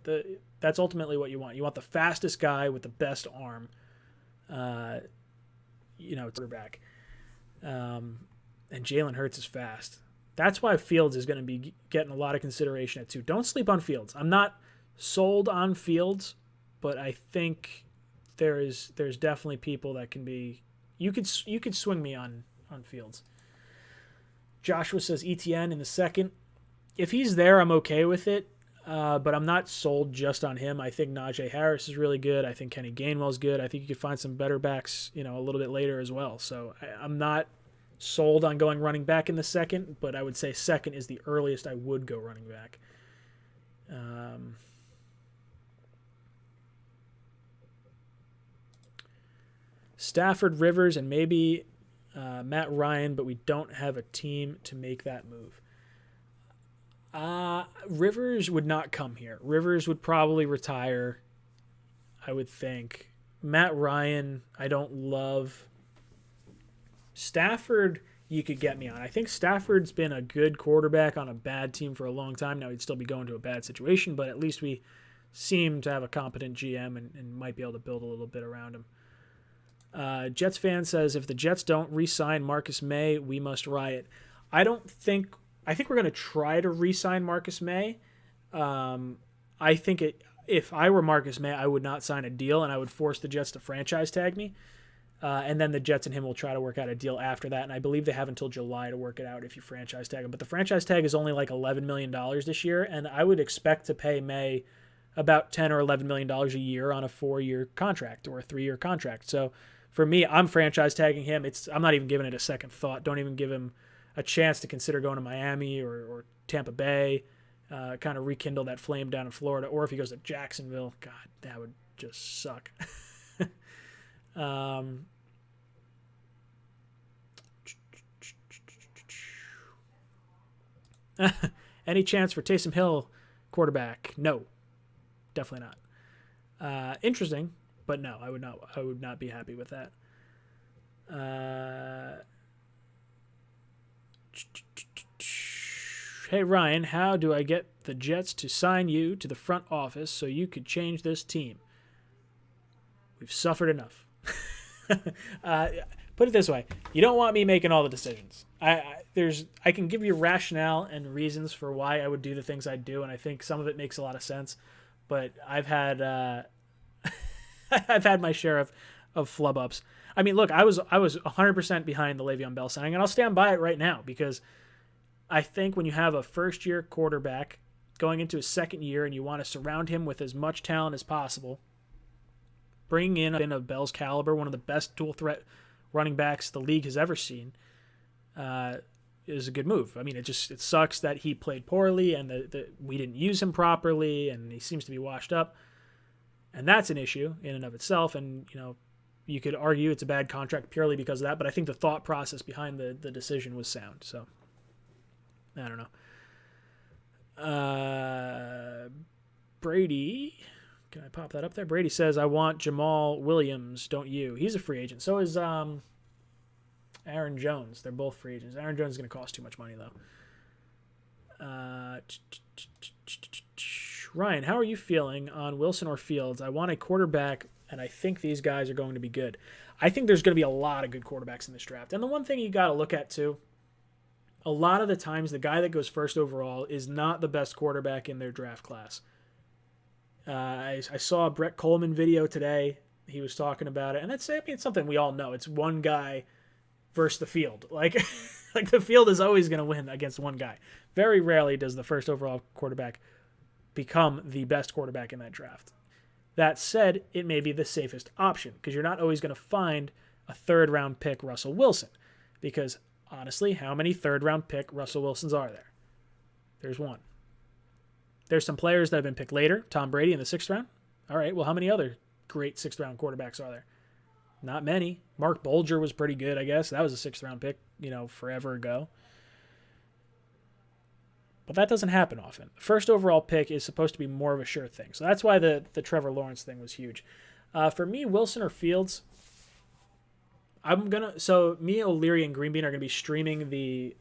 That's ultimately what you want. You want the fastest guy with the best arm. Quarterback. And Jalen Hurts is fast. That's why Fields is going to be getting a lot of consideration at 2. Don't sleep on Fields. I'm not sold on Fields, but I think there's definitely people that can be. You could swing me on Fields. Joshua says ETN in the second. If he's there, I'm okay with it. But I'm not sold just on him. I think Najee Harris is really good. I think Kenny Gainwell's good. I think you could find some better backs, a little bit later as well. So I'm not sold on going running back in the second, but I would say second is the earliest I would go running back. Stafford, Rivers, and maybe Matt Ryan, but we don't have a team to make that move. Rivers would not come here. Rivers would probably retire, I would think. Matt Ryan, I don't love. Stafford, you could get me on. I think Stafford's been a good quarterback on a bad team for a long time. Now he'd still be going to a bad situation, but at least we seem to have a competent GM and might be able to build a little bit around him. Jets fan says, if the Jets don't re-sign Marcus May, we must riot. I think we're going to try to re-sign Marcus May. I think if I were Marcus May, I would not sign a deal, and I would force the Jets to franchise tag me. And then the Jets and him will try to work out a deal after that. And I believe they have until July to work it out if you franchise tag him. But the franchise tag is only like $11 million this year, and I would expect to pay May about $10 or $11 million a year on a 4-year contract or a 3-year contract. So for me, I'm franchise tagging him. I'm not even giving it a second thought. Don't even give him a chance to consider going to Miami or Tampa Bay, kind of rekindle that flame down in Florida. Or if he goes to Jacksonville, God, that would just suck. Any chance for Taysom Hill quarterback? No, definitely not. Interesting, but no, I would not be happy with that. Hey Ryan, how do I get the Jets to sign you to the front office so you could change this team? We've suffered enough. Put it this way: you don't want me making all the decisions. I can give you rationale and reasons for why I would do the things I do, and I think some of it makes a lot of sense. But I've had I've had my share of flub ups. I mean, look, I was 100% behind the Le'Veon Bell signing, and I'll stand by it right now because I think when you have a first-year quarterback going into his second year and you want to surround him with as much talent as possible, bringing in a Bell's caliber, one of the best dual threat running backs the league has ever seen, is a good move. I mean, it sucks that he played poorly and that we didn't use him properly, and he seems to be washed up, and that's an issue in and of itself. And you could argue it's a bad contract purely because of that, but I think the thought process behind the decision was sound. So I don't know. Brady. Can I pop that up there? Brady says, I want Jamal Williams, don't you? He's a free agent. So is Aaron Jones. They're both free agents. Aaron Jones is going to cost too much money, though. Ryan, how are you feeling on Wilson or Fields? I want a quarterback, and I think these guys are going to be good. I think there's going to be a lot of good quarterbacks in this draft. And the one thing you got to look at, too, a lot of the times the guy that goes first overall is not the best quarterback in their draft class. I saw a Brett Coleman video today. He was talking about it, and it's something we all know. It's one guy versus the field. Like the field is always going to win against one guy. Very rarely does the first overall quarterback become the best quarterback in that draft. That said, it may be the safest option because you're not always going to find a third-round pick Russell Wilson because, honestly, how many third-round pick Russell Wilsons are there? There's one. There's some players that have been picked later. Tom Brady in the 6th round. All right, well, how many other great 6th-round quarterbacks are there? Not many. Mark Bolger was pretty good, I guess. That was a 6th-round pick, forever ago. But that doesn't happen often. The first overall pick is supposed to be more of a sure thing. So that's why the Trevor Lawrence thing was huge. For me, Wilson or Fields, so me, O'Leary, and Greenbean are going to be streaming the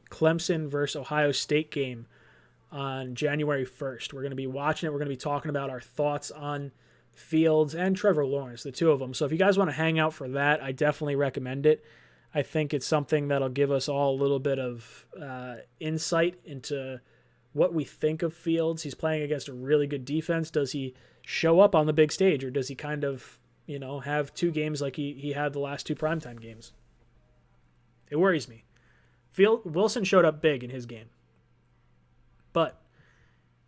Clemson versus Ohio State game on January 1st. We're going to be watching it. We're going to be talking about our thoughts on Fields and Trevor Lawrence, the two of them. So if you guys want to hang out for that, I definitely recommend it. I think it's something that'll give us all a little bit of insight into what we think of Fields. He's playing against a really good defense. Does he show up on the big stage, or does he kind of, have 2 games like he had the last 2 primetime games? It worries me. Wilson showed up big in his game, but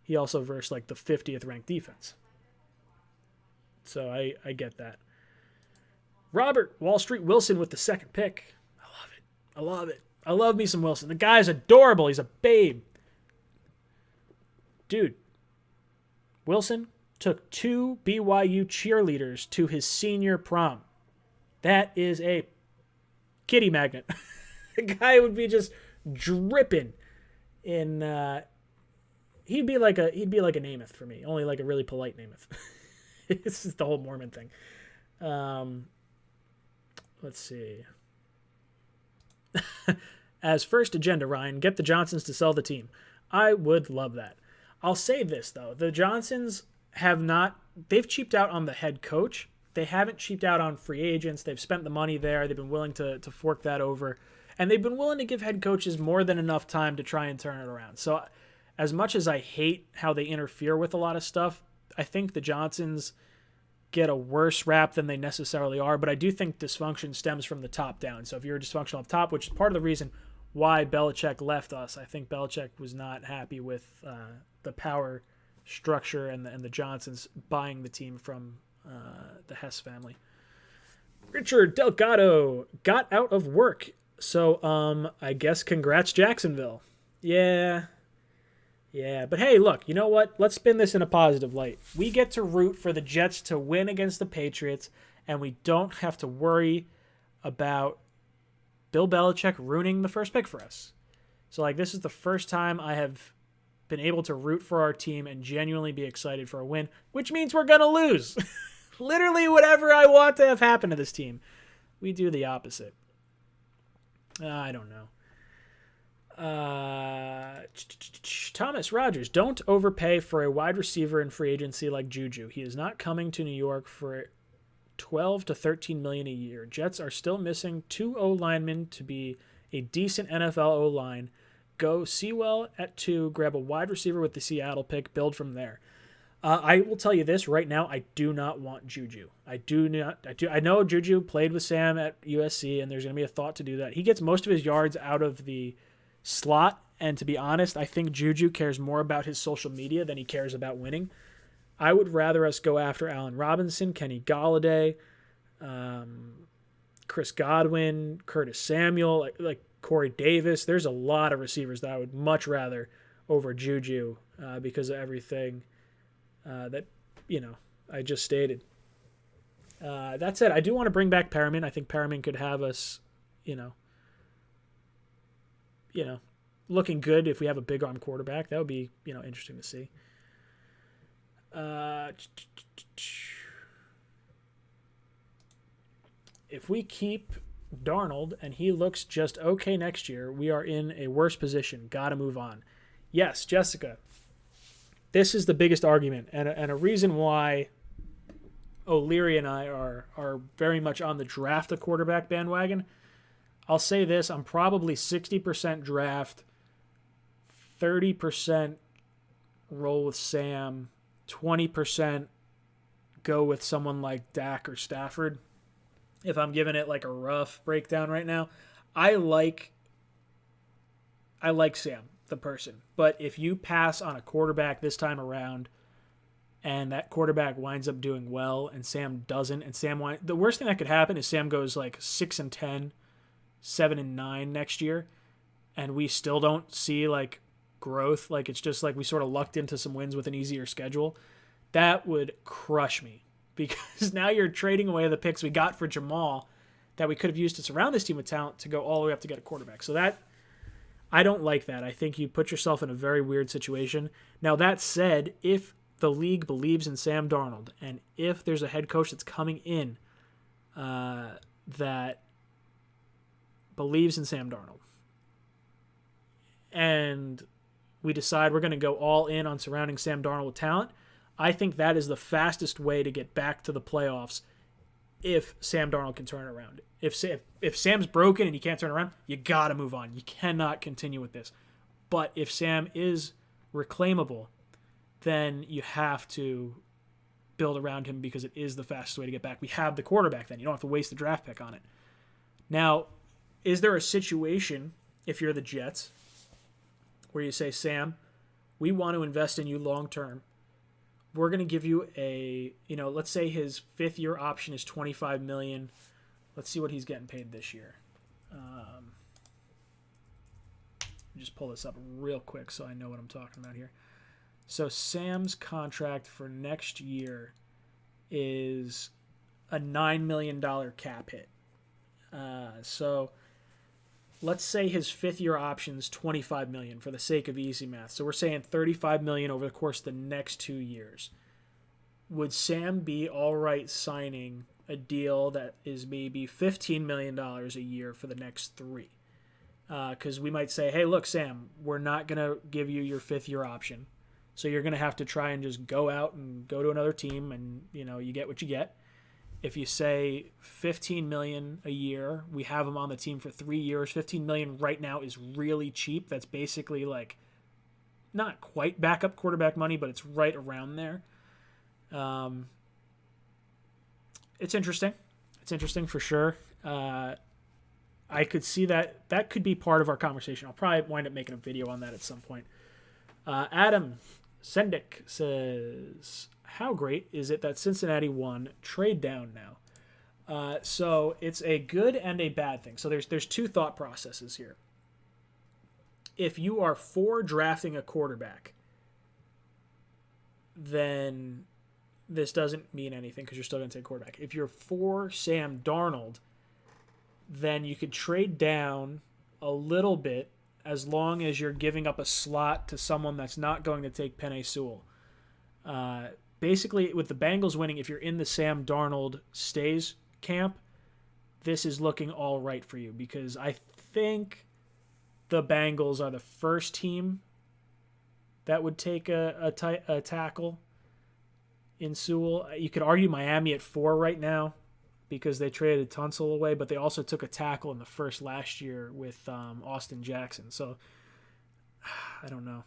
he also versed like the 50th ranked defense. So I get that. Robert, Wall Street Wilson with the 2nd pick. I love it. I love me some Wilson. The guy's adorable. He's a babe. Dude, Wilson took 2 BYU cheerleaders to his senior prom. That is a kitty magnet. The guy would be just dripping in he'd be like a Namath for me, only like a really polite Namath. This is the whole Mormon thing. Let's see. As first agenda, Ryan, get the Johnsons to sell the team. I would love that. I'll say this, though. The Johnsons, have not, they've cheaped out on the head coach. They haven't cheaped out on free agents. They've spent the money there. They've been willing to fork that over. And they've been willing to give head coaches more than enough time to try and turn it around. So as much as I hate how they interfere with a lot of stuff, I think the Johnsons get a worse rap than they necessarily are. But I do think dysfunction stems from the top down. So if you're dysfunctional up top, which is part of the reason why Belichick left us, I think Belichick was not happy with the power structure and the Johnsons buying the team from the Hess family. Richard Delgado got out of work. So I guess congrats Jacksonville. Yeah. But hey, look, you know what? Let's spin this in a positive light. We get to root for the Jets to win against the Patriots, and we don't have to worry about Bill Belichick ruining the first pick for us. So, like, this is the first time I have been able to root for our team and genuinely be excited for a win, which means we're going to lose. Literally whatever I want to have happen to this team. We do the opposite. I don't know. Thomas Rogers, don't overpay for a wide receiver in free agency like Juju. He is not coming to New York for 12 to 13 million a year. Jets are still missing 2 O-linemen to be a decent NFL O-line. Go Sewell at 2, grab a wide receiver with the Seattle pick, build from there. I will tell you this right now, I do not want Juju. I know Juju played with Sam at USC, and there's going to be a thought to do that. He gets most of his yards out of the slot, and to be honest, I think Juju cares more about his social media than he cares about winning. I would rather us go after Allen Robinson, Kenny Golladay, Chris Godwin, Curtis Samuel, like Corey Davis. There's a lot of receivers that I would much rather over Juju because of everything that I just stated. That said, I do want to bring back Perriman. I think Perriman could have us, looking good if we have a big arm quarterback. That would be, interesting to see. If we keep Darnold and he looks just okay next year, we are in a worse position. Got to move on. Yes, Jessica. This is the biggest argument and a reason why O'Leary and I are very much on the draft a quarterback bandwagon. I'll say this, I'm probably 60% draft, 30% roll with Sam, 20% go with someone like Dak or Stafford. If I'm giving it like a rough breakdown right now, I like Sam, the person. But if you pass on a quarterback this time around and that quarterback winds up doing well and Sam doesn't, and the worst thing that could happen is Sam goes like 6-10, 7-9 next year, and we still don't see like growth. Like it's just like we sort of lucked into some wins with an easier schedule. That would crush me because now you're trading away the picks we got for Jamal that we could have used to surround this team with talent to go all the way up to get a quarterback. So that I don't like that. I think you put yourself in a very weird situation. Now that said, if the league believes in Sam Darnold and if there's a head coach that's coming in that believes in Sam Darnold, and we decide we're going to go all in on surrounding Sam Darnold with talent, I think that is the fastest way to get back to the playoffs if Sam Darnold can turn it around. If Sam's broken and he can't turn around, you got to move on. You cannot continue with this. But if Sam is reclaimable, then you have to build around him because it is the fastest way to get back. We have the quarterback then. You don't have to waste the draft pick on it. Now, is there a situation, if you're the Jets, where you say, Sam, we want to invest in you long term. We're going to give you let's say his 5th-year option is $25 million. Let's see what he's getting paid this year. Just pull this up real quick so I know what I'm talking about here. So Sam's contract for next year is a $9 million cap hit. So let's say his 5th-year option is $25 million for the sake of easy math. So we're saying $35 million over the course of the next 2 years. Would Sam be all right signing a deal that is maybe $15 million a year for the next 3? Because we might say, hey, look, Sam, we're not going to give you your 5th-year option. So you're going to have to try and just go out and go to another team, and you get what you get. If you say $15 million a year, we have him on the team for 3 years. $15 million right now is really cheap. That's basically like not quite backup quarterback money, but it's right around there. It's interesting. It's interesting for sure. I could see that could be part of our conversation. I'll probably wind up making a video on that at some point. Adam Sendik says, how great is it that Cincinnati won? Trade down now. So it's a good and a bad thing. So there's two thought processes here. If you are for drafting a quarterback, then this doesn't mean anything because you're still going to take quarterback. If you're for Sam Darnold, then you could trade down a little bit as long as you're giving up a slot to someone that's not going to take Penei Sewell. Basically, with the Bengals winning, if you're in the Sam Darnold stays camp, this is looking all right for you because I think the Bengals are the first team that would take a tackle in Sewell. You could argue Miami at 4 right now because they traded Tunsil away, but they also took a tackle in the first last year with Austin Jackson. So, I don't know.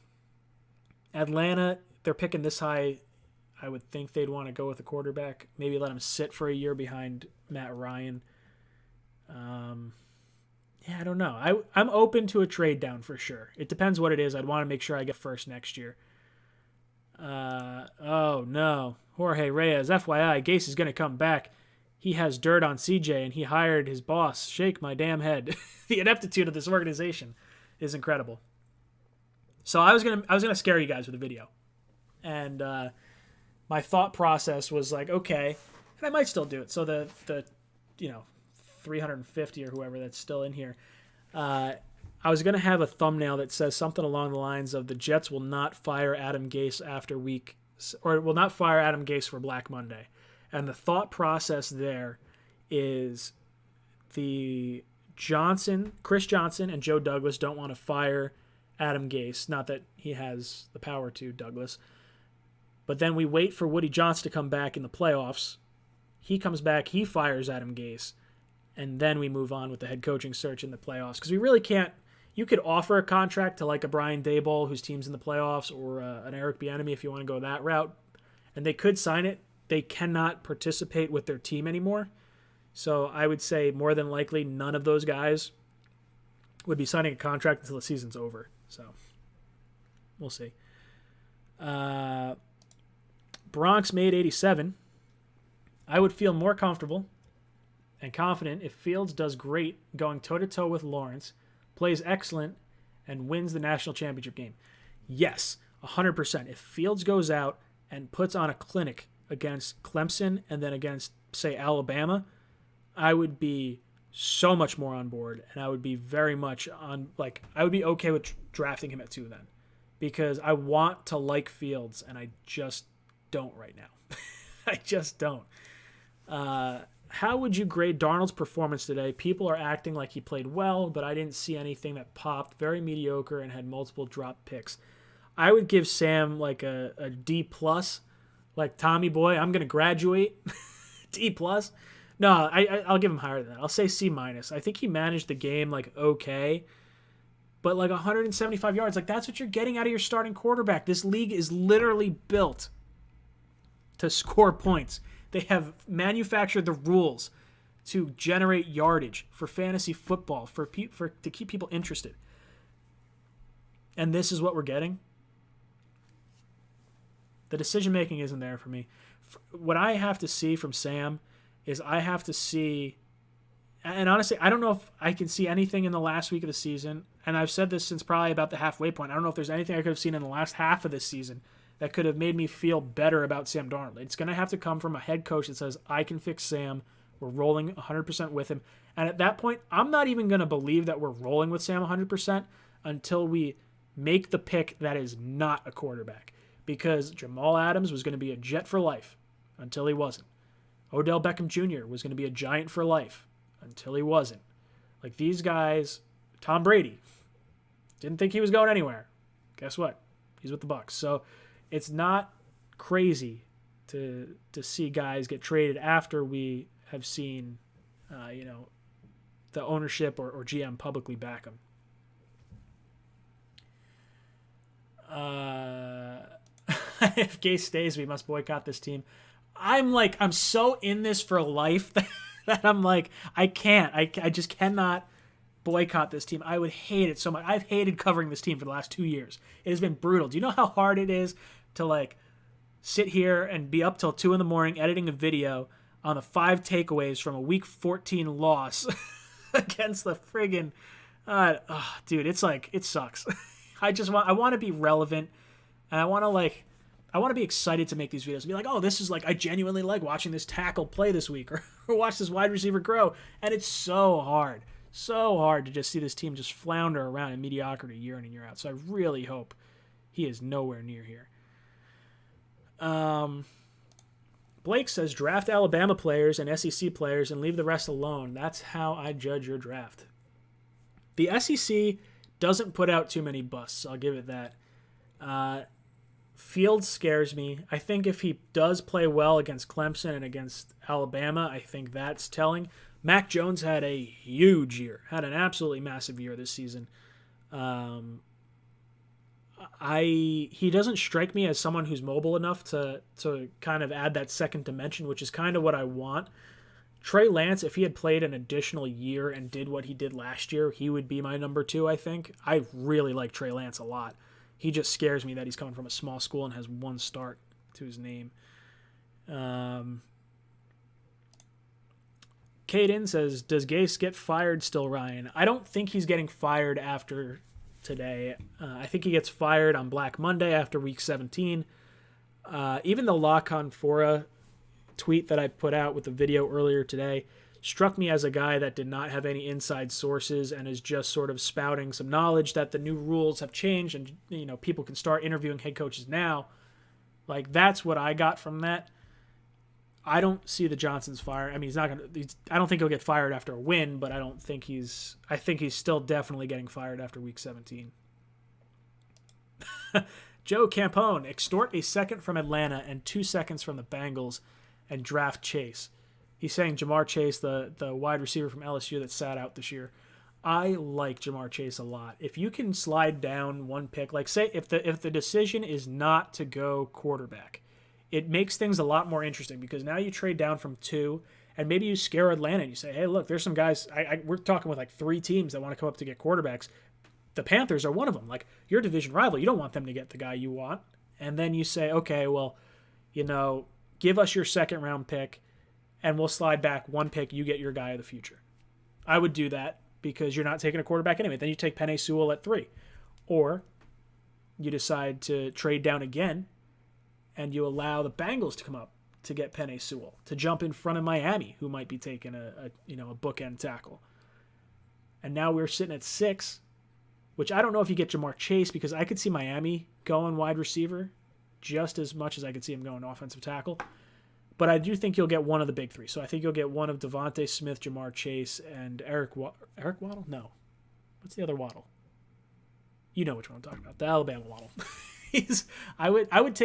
Atlanta, they're picking this high. I would think they'd want to go with a quarterback. Maybe let him sit for a year behind Matt Ryan. Yeah, I don't know. I'm open to a trade down for sure. It depends what it is. I'd want to make sure I get first next year. Oh, no. Jorge Reyes, FYI, Gase is going to come back. He has dirt on CJ, and he hired his boss. Shake my damn head. The ineptitude of this organization is incredible. So I was gonna scare you guys with a video. And my thought process was like, okay, and I might still do it. So the 350 or whoever that's still in here, I was going to have a thumbnail that says something along the lines of the Jets will not fire Adam Gase will not fire Adam Gase for Black Monday. And the thought process there is Chris Johnson and Joe Douglas don't want to fire Adam Gase. Not that he has the power to, Douglas. But then we wait for Woody Johnson to come back in the playoffs. He comes back, he fires Adam Gase. And then we move on with the head coaching search in the playoffs. Because we really can't. You could offer a contract to like a Brian Daboll whose team's in the playoffs, or an Eric Bieniemy if you want to go that route. And they could sign it. They cannot participate with their team anymore. So I would say more than likely none of those guys would be signing a contract until the season's over. So we'll see. Bronx made 87. I would feel more comfortable and confident if Fields does great going toe-to-toe with Lawrence, plays excellent, and wins the national championship game. Yes, 100%. If Fields goes out and puts on a clinic against Clemson and then against, say, Alabama, I would be so much more on board, and I would be very much on, I would be okay with drafting him at 2 then, because I want to like Fields, and I just don't right now. I just don't. How would you grade Darnold's performance today? People are acting like he played well, but I didn't see anything that popped. Very mediocre and had multiple drop picks. I would give Sam like a D+. Like Tommy Boy, I'm going to graduate. D+. No, I'll give him higher than that. I'll say C-. I think he managed the game like okay. But like 175 yards, like that's what you're getting out of your starting quarterback. This league is literally built to score points. They have manufactured the rules to generate yardage for fantasy football, to keep people interested. And this is what we're getting. The decision-making isn't there for me. What I have to see from Sam is I have to see, and honestly, I don't know if I can see anything in the last week of the season, and I've said this since probably about the halfway point. I don't know if there's anything I could have seen in the last half of this season that could have made me feel better about Sam Darnold. It's going to have to come from a head coach that says, I can fix Sam. We're rolling 100% with him. And at that point, I'm not even going to believe that we're rolling with Sam 100% until we make the pick that is not a quarterback. Because Jamal Adams was going to be a Jet for life until he wasn't. Odell Beckham Jr. was going to be a Giant for life until he wasn't. Like these guys, Tom Brady, didn't think he was going anywhere. Guess what? He's with the Bucs. So it's not crazy to see guys get traded after we have seen, the ownership or GM publicly back them. If Gase stays, we must boycott this team. I'm so in this for life that I'm like, I can't. I just cannot boycott this team. I would hate it so much. I've hated covering this team for the last 2 years. It has been brutal. Do you know how hard it is to like sit here and be up till 2 a.m. editing a video on the 5 takeaways from a week 14 loss against the friggin' dude, it's like, it sucks. I want to be relevant, and I want to be excited to make these videos and be like, oh, this is like, I genuinely like watching this tackle play this week, or watch this wide receiver grow. And it's so hard to just see this team just flounder around in mediocrity year in and year out. So I really hope he is nowhere near here. Blake says, draft Alabama players and SEC players and leave the rest alone. That's how I judge your draft. The SEC doesn't put out too many busts. I'll give it that. Fields scares me. I think if he does play well against Clemson and against Alabama, I think that's telling. Mac Jones had a huge year, had an absolutely massive year this season. He doesn't strike me as someone who's mobile enough to kind of add that second dimension, which is kind of what I want. Trey Lance, if he had played an additional year and did what he did last year, he would be my number 2, I think. I really like Trey Lance a lot. He just scares me that he's coming from a small school and has 1 start to his name. Caden says, does Gase get fired still, Ryan? I don't think he's getting fired after today. I think he gets fired on Black Monday after week 17. Even the La Confora tweet that I put out with the video earlier today struck me as a guy that did not have any inside sources and is just sort of spouting some knowledge that the new rules have changed and, people can start interviewing head coaches now. Like, that's what I got from that. I don't see the Johnsons fire. I mean, I don't think he'll get fired after a win, but I think he's still definitely getting fired after week 17. Joe Campone, extort a second from Atlanta and 2 seconds from the Bengals and draft Chase. He's saying Jamar Chase, the wide receiver from LSU that sat out this year. I like Jamar Chase a lot. If you can slide down 1 pick, like say if the decision is not to go quarterback, it makes things a lot more interesting because now you trade down from 2 and maybe you scare Atlanta and you say, hey, look, there's some guys. We're talking with like 3 teams that want to come up to get quarterbacks. The Panthers are one of them. Like, your division rival, you don't want them to get the guy you want. And then you say, okay, well, give us your 2nd round pick and we'll slide back 1 pick. You get your guy of the future. I would do that because you're not taking a quarterback anyway. Then you take Penei Sewell at 3. Or you decide to trade down again and you allow the Bengals to come up to get Penei Sewell, to jump in front of Miami, who might be taking a bookend tackle. And now we're sitting at 6, which I don't know if you get Jamar Chase because I could see Miami going wide receiver just as much as I could see him going offensive tackle. But I do think you'll get one of the big 3. So I think you'll get one of Devontae Smith, Jamar Chase, and Eric Waddle? No. What's the other Waddle? You know which one I'm talking about. The Alabama Waddle. I would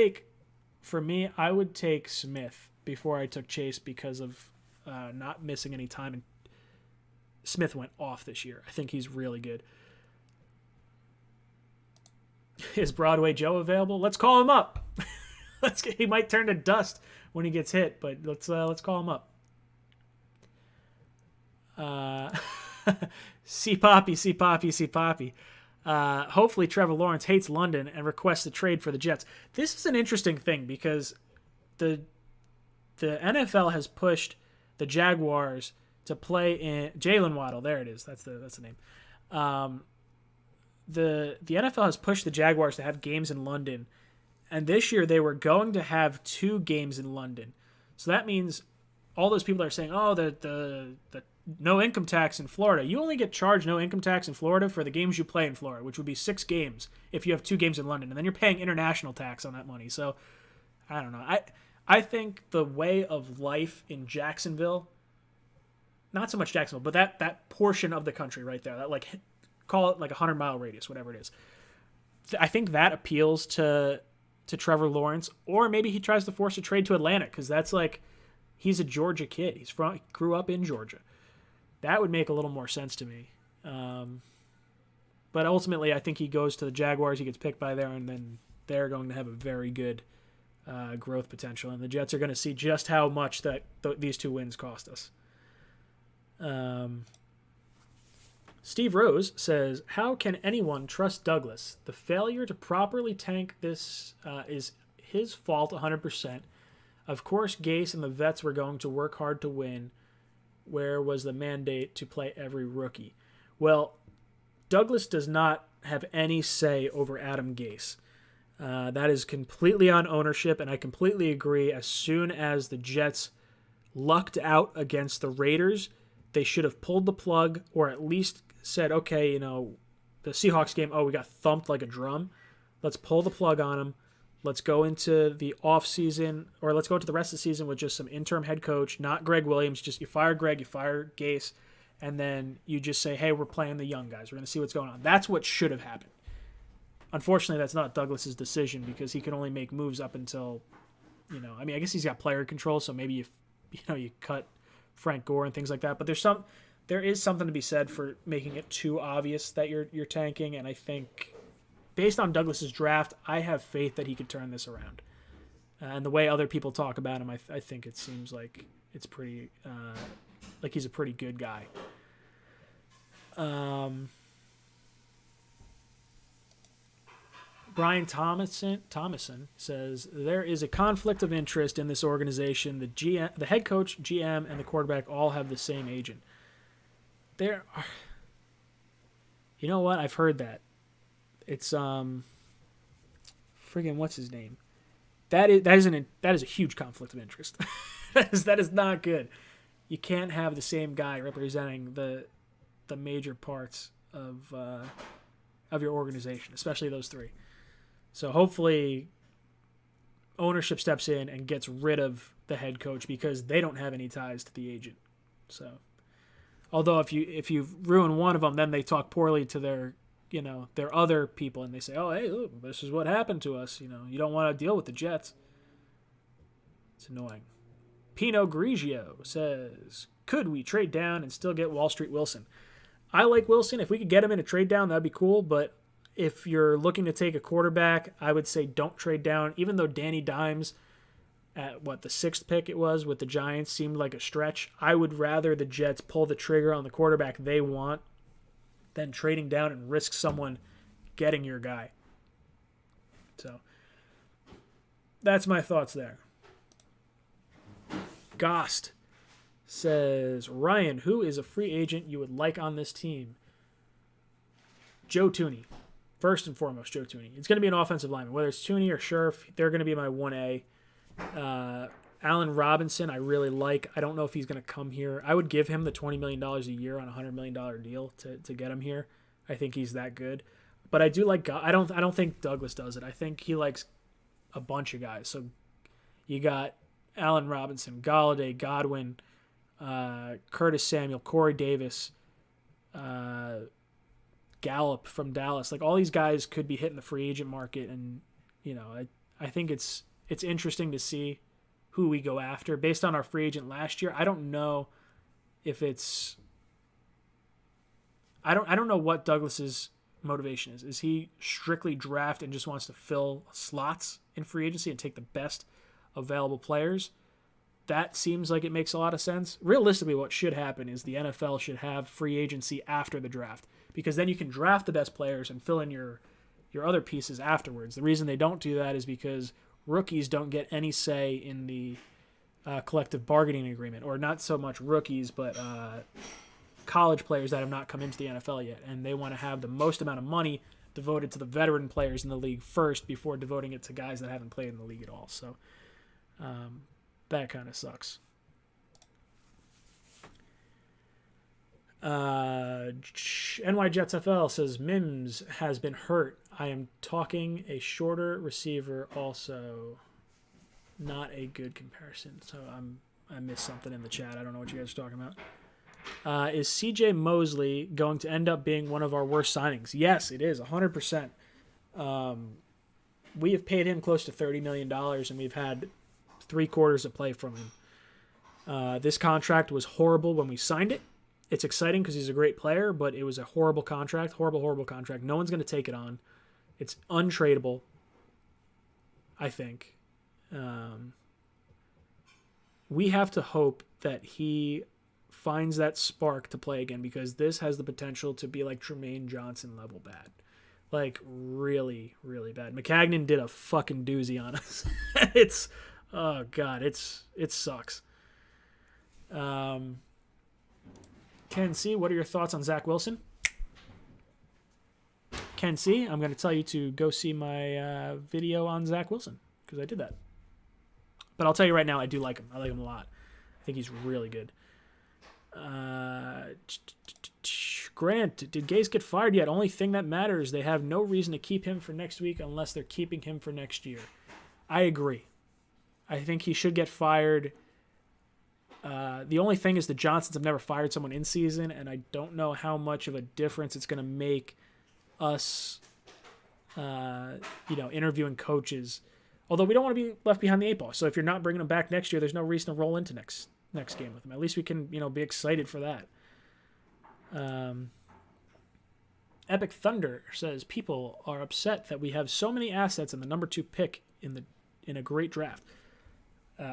take Smith before I took Chase because of not missing any time. And Smith went off this year. I think he's really good. Is Broadway Joe available? Let's call him up. He might turn to dust when he gets hit, but let's call him up. See Poppy. Hopefully Trevor Lawrence hates London and requests a trade for the Jets. This is an interesting thing because the NFL has pushed the Jaguars to play in Jalen Waddle. There it is. That's the name. The NFL has pushed the Jaguars to have games in London, and this year they were going to have 2 games in London. So that means all those people that are saying, oh, the no income tax in Florida. You only get charged no income tax in Florida for the games you play in Florida, which would be 6 games if you have 2 games in London, and then you're paying international tax on that money. So I don't know. I think the way of life in Jacksonville, not so much Jacksonville, but that portion of the country right there, that call it like a 100-mile radius, whatever it is. I think that appeals to to Trevor Lawrence, or maybe he tries to force a trade to Atlanta because that's like he's a Georgia kid. He grew up in Georgia. That would make a little more sense to me. But ultimately, I think he goes to the Jaguars. He gets picked by there, and then they're going to have a very good growth potential. And the Jets are going to see just how much that these 2 wins cost us. Steve Rose says, how can anyone trust Douglas? The failure to properly tank this is his fault 100%. Of course, Gase and the vets were going to work hard to win. Where was the mandate to play every rookie? Well, Douglas does not have any say over Adam Gase. That is completely on ownership, and I completely agree. As soon as the Jets lucked out against the Raiders, they should have pulled the plug or at least said, okay, the Seahawks game, we got thumped like a drum. Let's pull the plug on them. Let's go into the offseason, or let's go into the rest of the season with just some interim head coach, not Greg Williams. Just you fire Greg, you fire Gase, and then you just say, hey, we're playing the young guys. We're going to see what's going on. That's what should have happened. Unfortunately, that's not Douglas's decision because he can only make moves up until, I guess he's got player control, so maybe you cut Frank Gore and things like that. But there is something to be said for making it too obvious that you're tanking, and I think based on Douglas's draft, I have faith that he could turn this around. And the way other people talk about him, I think it seems like it's pretty, like he's a pretty good guy. Brian Thomason says, there is a conflict of interest in this organization. The head coach, GM, and the quarterback all have the same agent. You know what? I've heard that. It's friggin' what's his name? That is a huge conflict of interest. that is not good. You can't have the same guy representing the major parts of your organization, especially those 3. So hopefully ownership steps in and gets rid of the head coach because they don't have any ties to the agent. So although if you ruin one of them, then they talk poorly to their other people and they say, oh, hey, look, this is what happened to us. You don't want to deal with the Jets. It's annoying. Pino Grigio says, could we trade down and still get Wall Street Wilson? I like Wilson. If we could get him in a trade down, that'd be cool. But if you're looking to take a quarterback, I would say don't trade down. Even though Danny Dimes at the 6th pick it was with the Giants seemed like a stretch, I would rather the Jets pull the trigger on the quarterback they want than trading down and risk someone getting your guy. So that's my thoughts there. Gost says, Ryan, who is a free agent you would like on this team? Joe Tooney. First and foremost, Joe Tooney. It's going to be an offensive lineman. Whether it's Tooney or Scherf, they're going to be my 1A. Allen Robinson, I really like. I don't know if he's going to come here. I would give him the $20 million a year on a $100 million deal to get him here. I think he's that good. But I do like. I don't think Douglas does it. I think he likes a bunch of guys. So you got Allen Robinson, Galladay, Godwin, Curtis Samuel, Corey Davis, Gallup from Dallas. Like all these guys could be hitting the free agent market, and I think it's interesting to see who we go after based on our free agent last year. I don't know if it's. I don't know what Douglas's motivation is. Is he strictly draft and just wants to fill slots in free agency and take the best available players? That seems like it makes a lot of sense. Realistically, what should happen is the NFL should have free agency after the draft, because then you can draft the best players and fill in your other pieces afterwards. The reason they don't do that is because rookies don't get any say in the collective bargaining agreement, or not so much rookies, but college players that have not come into the NFL yet, and they want to have the most amount of money devoted to the veteran players in the league first before devoting it to guys that haven't played in the league at all. So that kind of sucks. NY Jets FL says Mims has been hurt. I am talking a shorter receiver also. Not a good comparison. So I missed something in the chat. I don't know what you guys are talking about. Is CJ Mosley going to end up being one of our worst signings? Yes, it is, 100%. We have paid him close to $30 million, and we've had 3 quarters of play from him. This contract was horrible when we signed it. It's exciting because he's a great player, but it was a horrible contract. Horrible contract. No one's going to take it on. It's untradeable, I think. We have to hope that he finds that spark to play again, because this has the potential to be like Tremaine Johnson level bad. Like, really, really bad. McCagnon did a fucking doozy on us. Oh, God, it sucks. Ken C., what are your thoughts on Zach Wilson? Ken C., I'm going to tell you to go see my video on Zach Wilson, because I did that. But I'll tell you right now, I do like him. I like him a lot. I think he's really good. Grant, did Gase get fired yet? Only thing that matters, they have no reason to keep him for next week unless they're keeping him for next year. I agree. I think he should get fired. The only thing is the Johnsons have never fired someone in season, and I don't know how much of a difference it's going to make us, interviewing coaches. Although we don't want to be left behind the 8 ball. So if you're not bringing them back next year, there's no reason to roll into next game with them. At least we can, be excited for that. Epic Thunder says people are upset that we have so many assets in the number 2 pick in a great draft.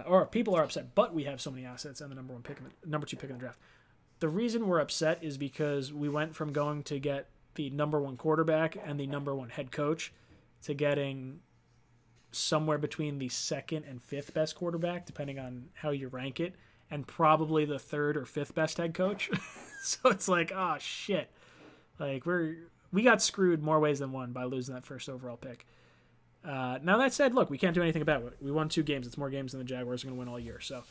Or people are upset, but we have so many assets and the number 2 pick in the draft. The reason we're upset is because we went from going to get the number 1 quarterback and the number 1 head coach to getting somewhere between the 2nd and 5th best quarterback, depending on how you rank it, and probably the 3rd or 5th best head coach. So it's like, oh shit. Like we got screwed more ways than one by losing that first overall pick. Now that said, look, we can't do anything about it. We won 2 games. It's more games than the Jaguars are going to win all year. So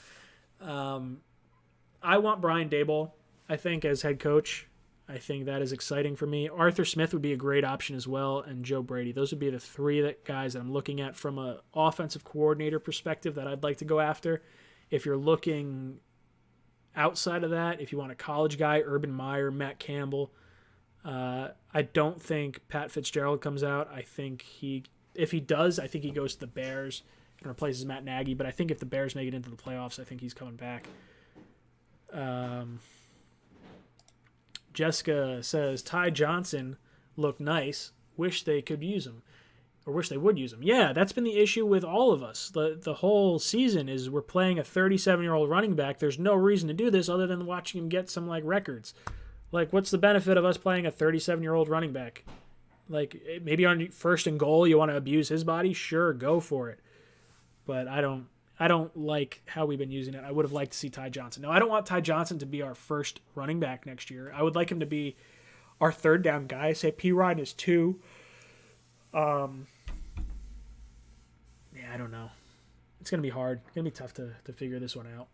I want Brian Daboll, I think, as head coach. I think that is exciting for me. Arthur Smith would be a great option as well, and Joe Brady. Those would be the 3 guys that I'm looking at from an offensive coordinator perspective that I'd like to go after. If you're looking outside of that, if you want a college guy, Urban Meyer, Matt Campbell. I don't think Pat Fitzgerald comes out. If he does, I think he goes to the Bears and replaces Matt Nagy. But I think if the Bears make it into the playoffs, I think he's coming back. Jessica says, Ty Johnson looked nice. Wish they could use him. Or wish they would use him. Yeah, that's been the issue with all of us. The whole season is we're playing a 37-year-old running back. There's no reason to do this other than watching him get some, records. What's the benefit of us playing a 37-year-old running back? Maybe on 1st and goal you want to abuse his body? Sure, go for it. But I don't like how we've been using it. I would have liked to see Ty Johnson. No, I don't want Ty Johnson to be our first running back next year. I would like him to be our 3rd down guy. Say P. Ryan is 2. Yeah, I don't know. It's going to be hard. It's going to be tough to figure this one out.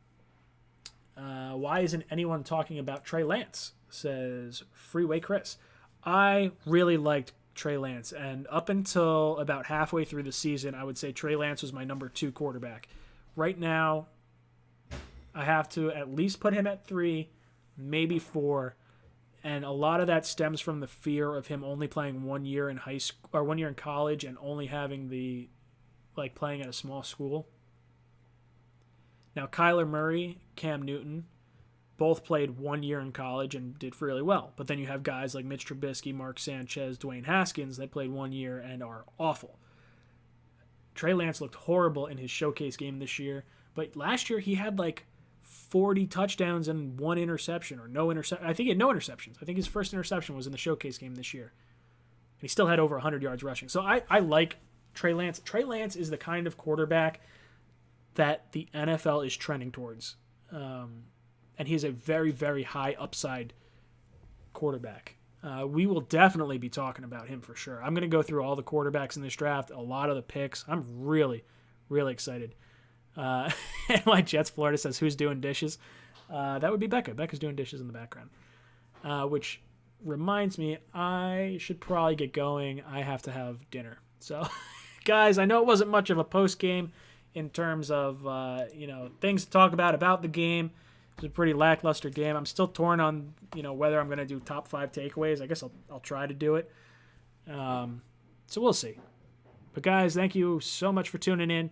Why isn't anyone talking about Trey Lance? Says Freeway Chris. I really liked Trey Lance, and up until about halfway through the season, I would say Trey Lance was my number 2 quarterback. Right now, I have to at least put him at 3, maybe 4, and a lot of that stems from the fear of him only playing 1 year in high school or 1 year in college and only having playing at a small school. Now, Kyler Murray, Cam Newton, both played 1 year in college and did really well. But then you have guys like Mitch Trubisky, Mark Sanchez, Dwayne Haskins that played 1 year and are awful. Trey Lance looked horrible in his showcase game this year. But last year he had 40 touchdowns and 1 interception or no interception. I think he had no interceptions. I think his first interception was in the showcase game this year. And he still had over 100 yards rushing. So I like Trey Lance. Trey Lance is the kind of quarterback that the NFL is trending towards. And he's a very, very high upside quarterback. We will definitely be talking about him for sure. I'm going to go through all the quarterbacks in this draft, a lot of the picks. I'm really, really excited. My Jets Florida says, who's doing dishes? That would be Becca. Becca's doing dishes in the background. Which reminds me, I should probably get going. I have to have dinner. So, guys, I know it wasn't much of a post-game in terms of, things to talk about the game. It was a pretty lackluster game. I'm still torn on, whether I'm going to do top 5 takeaways. I guess I'll try to do it. So we'll see. But guys, thank you so much for tuning in.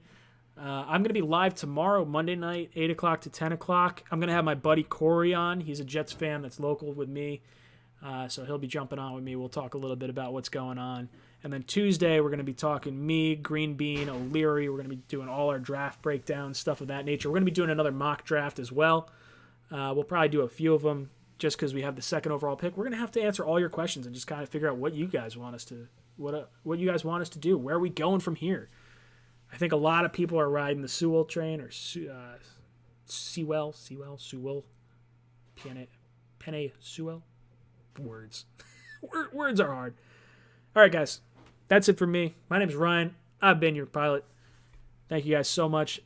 I'm going to be live tomorrow, Monday night, 8 o'clock to 10 o'clock. I'm going to have my buddy Corey on. He's a Jets fan that's local with me. So he'll be jumping on with me. We'll talk a little bit about what's going on. And then Tuesday, we're going to be talking me, Green Bean, O'Leary. We're going to be doing all our draft breakdowns, stuff of that nature. We're going to be doing another mock draft as well. We'll probably do a few of them just because we have the second overall pick. We're going to have to answer all your questions and just kind of figure out what you guys want us to what you guys want us to do. Where are we going from here? I think a lot of people are riding the Sewell train or Sewell, Penne Sewell. Words. Words are hard. All right, guys. That's it for me. My name is Ryan. I've been your pilot. Thank you guys so much.